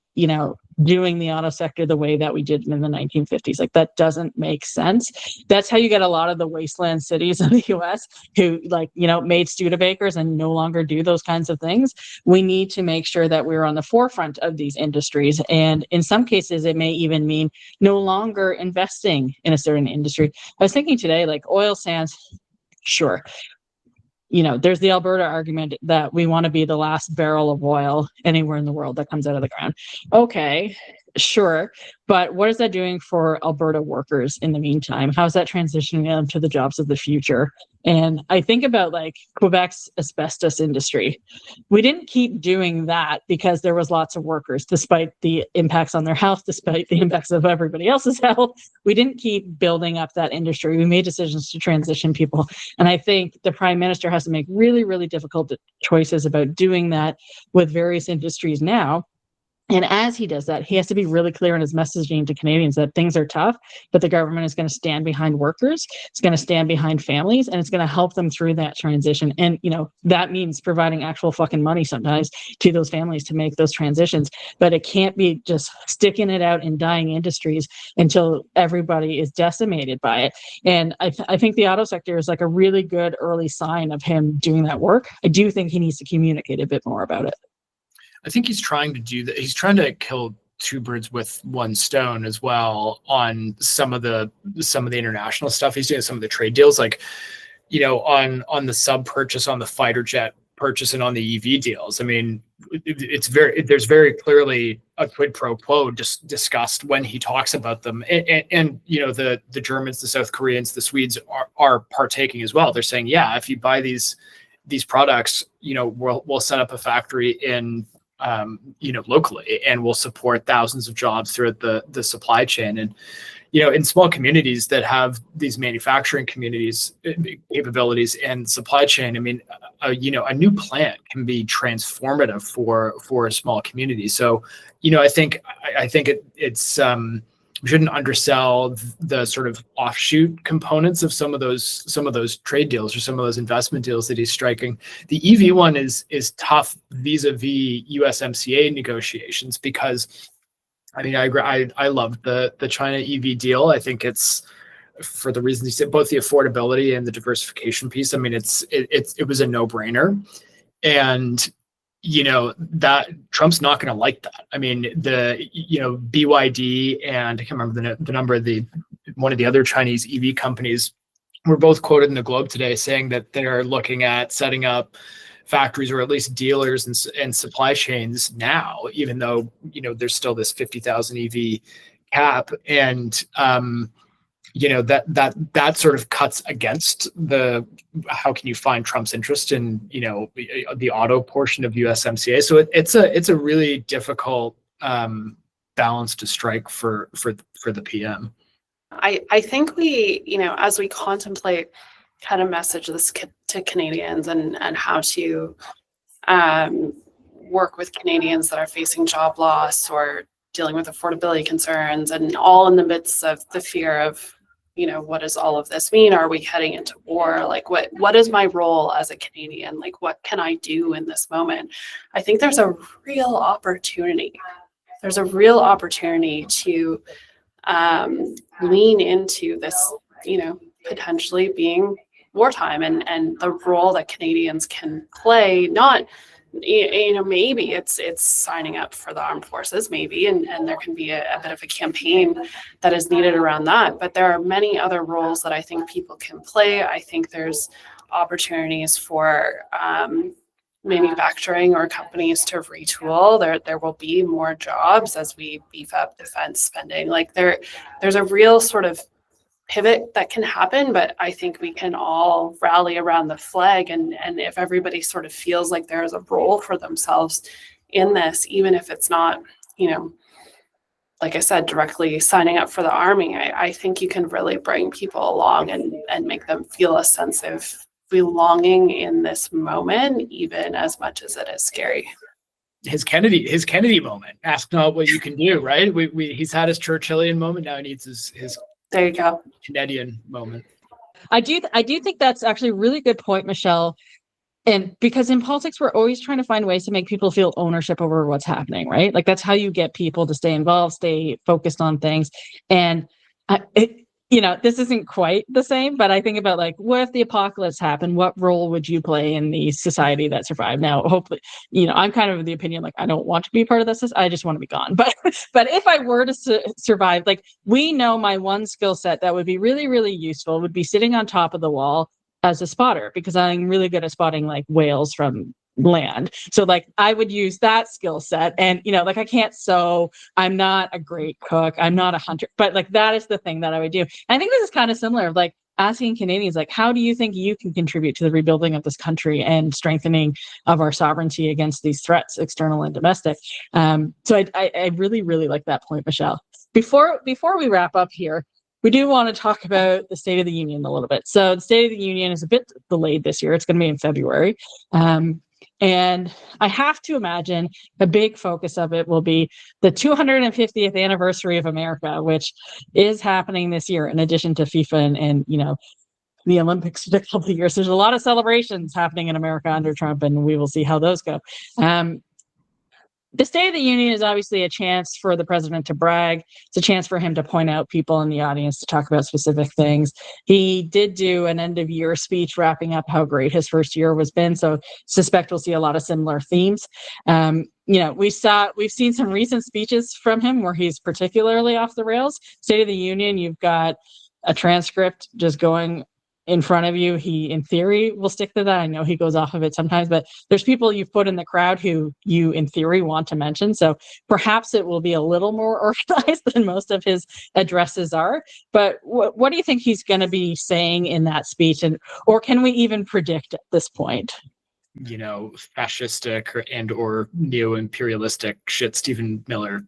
doing the auto sector the way that we did in the 1950s. That doesn't make sense. That's how you get a lot of the wasteland cities of the US who made Studebakers and no longer do those kinds of things. We need to make sure that we're on the forefront of these industries. And in some cases, it may even mean no longer investing in a certain industry. I was thinking today, oil sands, sure. There's the Alberta argument that we want to be the last barrel of oil anywhere in the world that comes out of the ground. Okay, sure. But what is that doing for Alberta workers in the meantime? How's that transitioning them to the jobs of the future? And I think about Quebec's asbestos industry. We didn't keep doing that because there was lots of workers, despite the impacts on their health, despite the impacts of everybody else's health. We didn't keep building up that industry. We made decisions to transition people. And I think the Prime Minister has to make really, really difficult choices about doing that with various industries now. And as he does that, he has to be really clear in his messaging to Canadians that things are tough, but the government is going to stand behind workers, it's going to stand behind families, and it's going to help them through that transition. And, that means providing actual fucking money sometimes to those families to make those transitions. But it can't be just sticking it out in dying industries until everybody is decimated by it. And I think the auto sector is a really good early sign of him doing that work. I do think he needs to communicate a bit more about it. I think he's trying to do that. He's trying to kill two birds with one stone as well on some of the international stuff. He's doing some of the trade deals, on the sub purchase, on the fighter jet purchase, and on the EV deals. I mean, there's very clearly a quid pro quo discussed when he talks about them. And the Germans, the South Koreans, the Swedes are partaking as well. They're saying, yeah, if you buy these products, we'll set up a factory in locally, and will support thousands of jobs throughout the supply chain. And in small communities that have these manufacturing communities capabilities and supply chain, I mean, a new plant can be transformative for a small community. So, I think it's we shouldn't undersell the sort of offshoot components of some of those trade deals or some of those investment deals that he's striking. The EV one is tough vis-a-vis USMCA negotiations, because I mean, I agree. I love the China EV deal. I think it's, for the reasons you said, both the affordability and the diversification piece. I mean, it was a no-brainer, and that Trump's not going to like that. I mean, BYD and I can't remember the number of one of the other Chinese EV companies were both quoted in the Globe today saying that they're looking at setting up factories, or at least dealers and supply chains now, even though there's still this 50,000 EV cap, and that sort of cuts against how can you find Trump's interest in the auto portion of USMCA. So it's a really difficult balance to strike for the PM. I think we, as we contemplate kind of message this to Canadians and how to work with Canadians that are facing job loss or dealing with affordability concerns, and all in the midst of the fear of, what does all of this mean? Are we heading into war? Like, what is my role as a Canadian? Like, what can I do in this moment? I think there's a real opportunity. There's a real opportunity to lean into this, potentially being wartime, and the role that Canadians can play. Not, maybe it's signing up for the armed forces, maybe, and there can be a bit of a campaign that is needed around that. But there are many other roles that I think people can play. I think there's opportunities for manufacturing or companies to retool. There will be more jobs as we beef up defense spending. Like there's a real sort of pivot that can happen, but I think we can all rally around the flag, and if everybody sort of feels like there is a role for themselves in this, even if it's not, like I said, directly signing up for the army, I think you can really bring people along and make them feel a sense of belonging in this moment, even as much as it is scary. His Kennedy moment. Ask not what you can do, right? He's had his Churchillian moment. Now he needs his there you go, Canadian moment. I do think that's actually a really good point, Michelle. And because in politics, we're always trying to find ways to make people feel ownership over what's happening, right? Like that's how you get people to stay involved, stay focused on things. And this isn't quite the same, but I think about like, what if the apocalypse happened? What role would you play in the society that survived? Now, hopefully, I'm kind of the opinion, like, I don't want to be part of this. I just want to be gone. But if I were to survive, like, we know my one skill set that would be really, really useful would be sitting on top of the wall as a spotter, because I'm really good at spotting like whales from land. So like I would use that skill set, and like I can't sew, I'm not a great cook, I'm not a hunter, but like that is the thing that I would do. And I think this is kind of similar of like asking Canadians, like, how do you think you can contribute to the rebuilding of this country and strengthening of our sovereignty against these threats, external and domestic? So I really, really like that point, Michelle. Before we wrap up here, we do want to talk about the State of the Union a little bit. So the State of the Union is a bit delayed this year. It's going to be in February. And I have to imagine a big focus of it will be the 250th anniversary of America, which is happening this year, in addition to FIFA and the Olympics in a couple of years. There's a lot of celebrations happening in America under Trump, and we will see how those go. The State of the Union is obviously a chance for the president to brag. It's a chance for him to point out people in the audience, to talk about specific things. He did do an end of year speech wrapping up how great his first year was been. So suspect we'll see a lot of similar themes. We've seen some recent speeches from him where he's particularly off the rails. State of the Union, you've got a transcript just going in front of you. He, in theory, will stick to that. I know he goes off of it sometimes, but there's people you've put in the crowd who you, in theory, want to mention. So perhaps it will be a little more organized than most of his addresses are. But what do you think he's going to be saying in that speech? Or can we even predict at this point? fascistic or neo-imperialistic shit Stephen Miller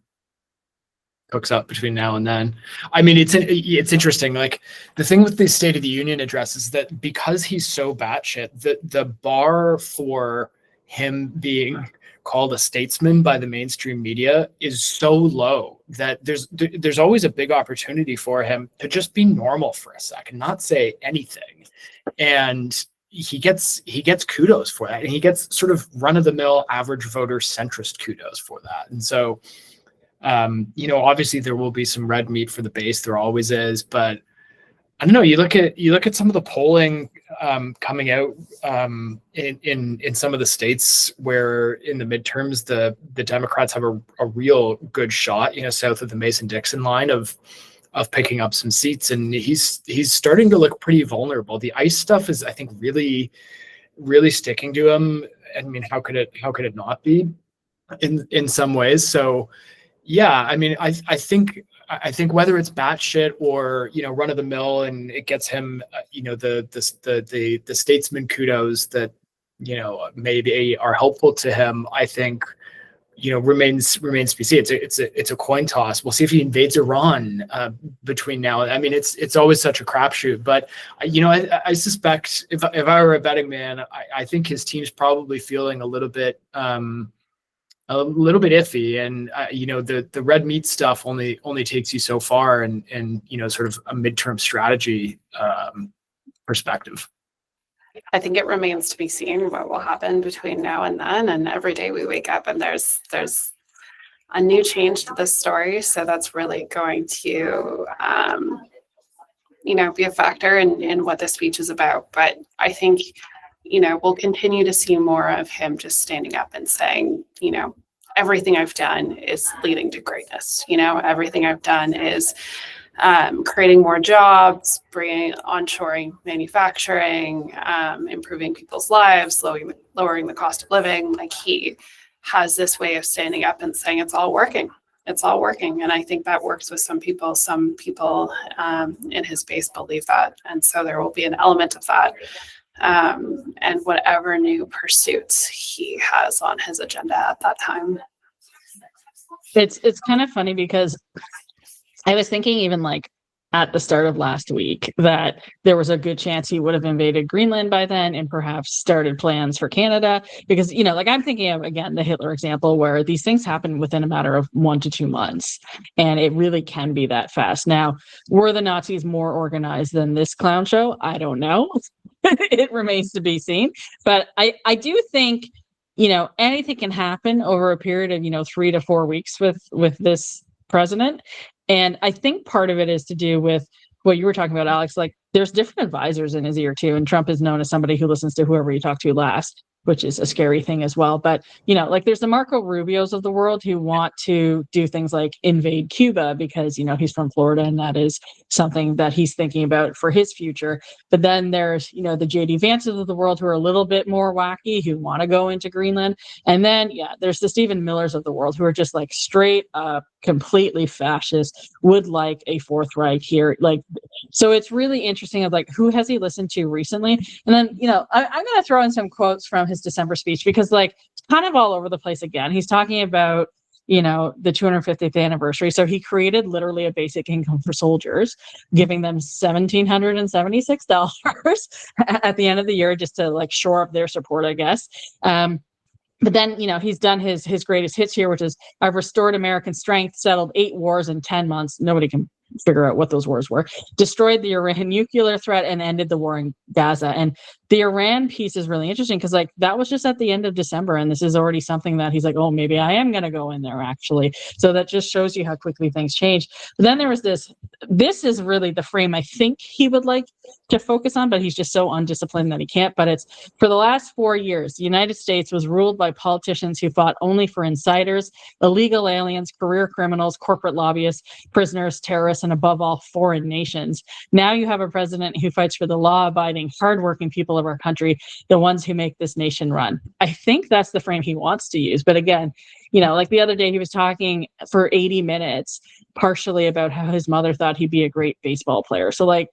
hooks up between now and then. I mean, it's interesting. Like, the thing with the State of the Union address is that because he's so batshit, the bar for him being called a statesman by the mainstream media is so low that there's always a big opportunity for him to just be normal for a second, not say anything. And he gets kudos for that. And he gets sort of run-of-the-mill average voter centrist kudos for that. And so obviously there will be some red meat for the base. There always is, but I don't know. You look at some of the polling coming out in some of the states where in the midterms the Democrats have a real good shot, south of the Mason-Dixon line of picking up some seats, and he's starting to look pretty vulnerable. The ICE stuff is, I think, really, really sticking to him. I mean, how could it not be in some ways? So. Yeah, I mean, I think whether it's batshit or run of the mill, and it gets him the statesman kudos that maybe are helpful to him. I think remains to be seen. It's a coin toss. We'll see if he invades Iran between now. I mean, it's always such a crapshoot. But I suspect if I were a betting man, I think his team's probably feeling a little bit iffy, and the red meat stuff only takes you so far, and sort of a midterm strategy perspective. I think it remains to be seen what will happen between now and then, and every day we wake up and there's a new change to this story, so that's really going to be a factor in what the speech is about. But I think we'll continue to see more of him just standing up and saying, everything I've done is leading to greatness. Everything I've done is creating more jobs, bringing onshoring manufacturing, improving people's lives, lowering the cost of living. Like, he has this way of standing up and saying it's all working. It's all working. And I think that works with some people. Some people in his base believe that. And so there will be an element of that. And whatever new pursuits he has on his agenda at that time. It's kind of funny because I was thinking even like at the start of last week that there was a good chance he would have invaded Greenland by then and perhaps started plans for Canada, because I'm thinking of, again, the Hitler example where these things happen within a matter of 1 to 2 months, and it really can be that fast. Now, were the Nazis more organized than this clown show? I don't know. It remains to be seen, but I do think anything can happen over a period of 3 to 4 weeks with this president. And I think part of it is to do with what you were talking about, Alex. Like, there's different advisors in his ear too, and Trump is known as somebody who listens to whoever you talk to last, which is a scary thing as well. But there's the Marco Rubios of the world who want to do things like invade Cuba because he's from Florida and that is something that he's thinking about for his future. But then there's the JD Vances of the world who are a little bit more wacky, who want to go into Greenland. And then there's the Stephen Millers of the world who are just like straight up completely fascist, would like a Fourth Reich here. So it's really interesting of who has he listened to recently. And then I'm going to throw in some quotes from his December speech, because it's kind of all over the place again. He's talking about the 250th anniversary. So he created literally a basic income for soldiers, giving them $1,776 at the end of the year just to shore up their support, I guess. But then, he's done his greatest hits here, which is, I've restored American strength, settled 8 wars in 10 months. Nobody can figure out what those wars were. Destroyed the Iran nuclear threat and ended the war in Gaza. And the Iran piece is really interesting because that was just at the end of December. And this is already something that he's like, oh, maybe I am going to go in there actually. So that just shows you how quickly things change. But then there was this is really the frame I think he would like to focus on, but he's just so undisciplined that he can't. But it's, for the last 4 years, the United States was ruled by politicians who fought only for insiders, illegal aliens, career criminals, corporate lobbyists, prisoners, terrorists, and above all, foreign nations. Now you have a president who fights for the law-abiding, hardworking people of our country, the ones who make this nation run. I think that's the frame he wants to use. But again, the other day he was talking for 80 minutes, partially about how his mother thought he'd be a great baseball player. So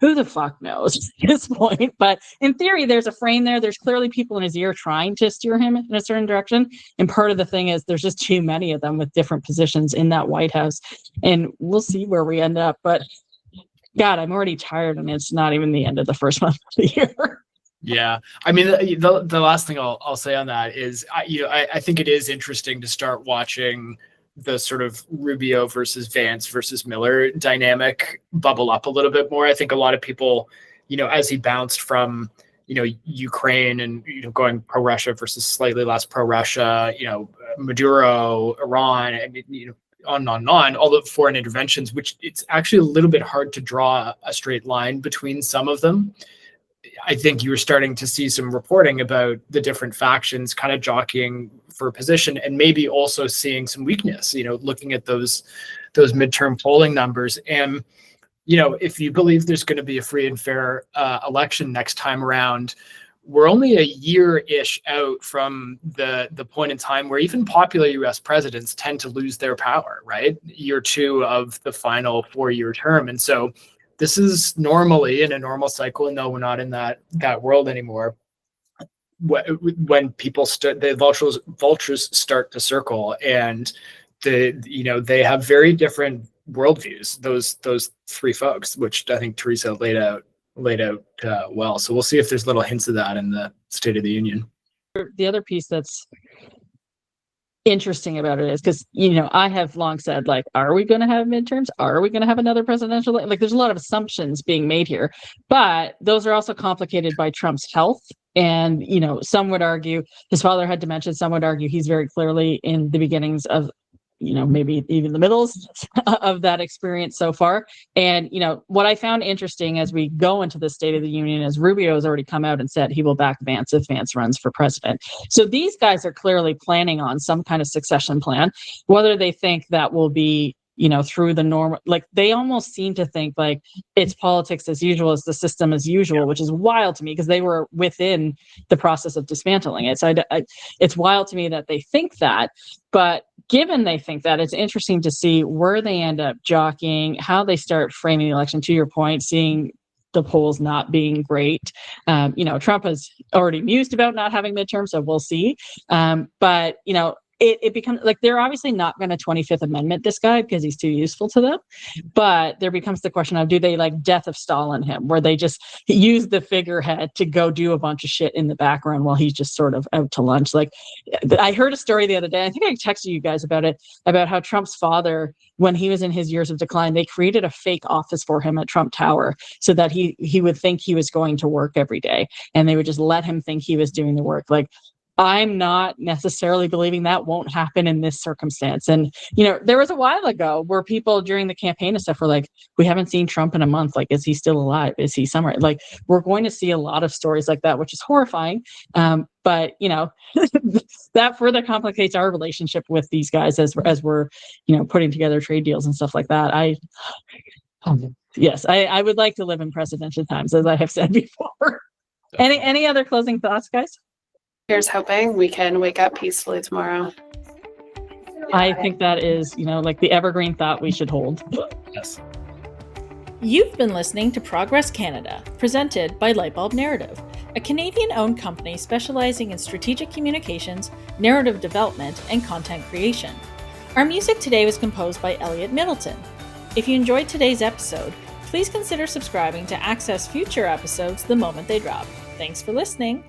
who the fuck knows at this point? But in theory, there's a frame there. There's clearly people in his ear trying to steer him in a certain direction. And part of the thing is there's just too many of them with different positions in that White House. And we'll see where we end up. But God, I'm already tired, and it's not even the end of the first month of the year. Yeah, I mean, the last thing I'll say on that is, I think it is interesting to start watching the sort of Rubio versus Vance versus Miller dynamic bubble up a little bit more. I think a lot of people, as he bounced from, Ukraine and, going pro-Russia versus slightly less pro-Russia, Maduro, Iran, I mean, on and on, all the foreign interventions, which it's actually a little bit hard to draw a straight line between some of them. I think you were starting to see some reporting about the different factions kind of jockeying for position, and maybe also seeing some weakness, looking at those midterm polling numbers. And, if you believe there's going to be a free and fair election next time around, we're only a year-ish out from the point in time where even popular US presidents tend to lose their power, right? Year 2 of the final 4-year term. And so this is normally in a normal cycle, and no, we're not in that world anymore. When people the vultures start to circle, and they have very different worldviews. Those three folks, which I think Teresa laid out well. So we'll see if there's little hints of that in the State of the Union. The other piece that's interesting about it is because I have long said, like, are we going to have midterms? Are we going to have another presidential? Like, there's a lot of assumptions being made here, but those are also complicated by Trump's health. And some would argue his father had dementia. Some would argue he's very clearly in the beginnings of maybe even the middles of that experience so far. And, what I found interesting as we go into the State of the Union is Rubio has already come out and said he will back Vance if Vance runs for president. So these guys are clearly planning on some kind of succession plan, whether they think that will be, through the normal, like they almost seem to think like it's politics as usual, as the system as usual, which is wild to me because they were within the process of dismantling it. So it's wild to me that they think that, but given they think that, it's interesting to see where they end up jockeying, how they start framing the election. To your point, seeing the polls not being great. Trump has already mused about not having midterms, so we'll see. But it becomes like they're obviously not going to 25th Amendment this guy because he's too useful to them. But there becomes the question of, do they like Death of Stalin him, where they just use the figurehead to go do a bunch of shit in the background while he's just sort of out to lunch? Like, I heard a story the other day, I think I texted you guys about it, about how Trump's father, when he was in his years of decline, they created a fake office for him at Trump Tower so that he would think he was going to work every day, and they would just let him think he was doing the work. Like, I'm not necessarily believing that won't happen in this circumstance. And, there was a while ago where people during the campaign and stuff were like, we haven't seen Trump in a month. Like, is he still alive? Is he somewhere? Like, we're going to see a lot of stories like that, which is horrifying. But, that further complicates our relationship with these guys as we're, putting together trade deals and stuff like that. Yes, I would like to live in presidential times, as I have said before. Any other closing thoughts, guys? Here's hoping we can wake up peacefully tomorrow. I think that is, like the evergreen thought we should hold. Yes. You've been listening to Progress Canada, presented by Lightbulb Narrative, a Canadian-owned company specializing in strategic communications, narrative development, and content creation. Our music today was composed by Elliot Middleton. If you enjoyed today's episode, please consider subscribing to access future episodes the moment they drop. Thanks for listening.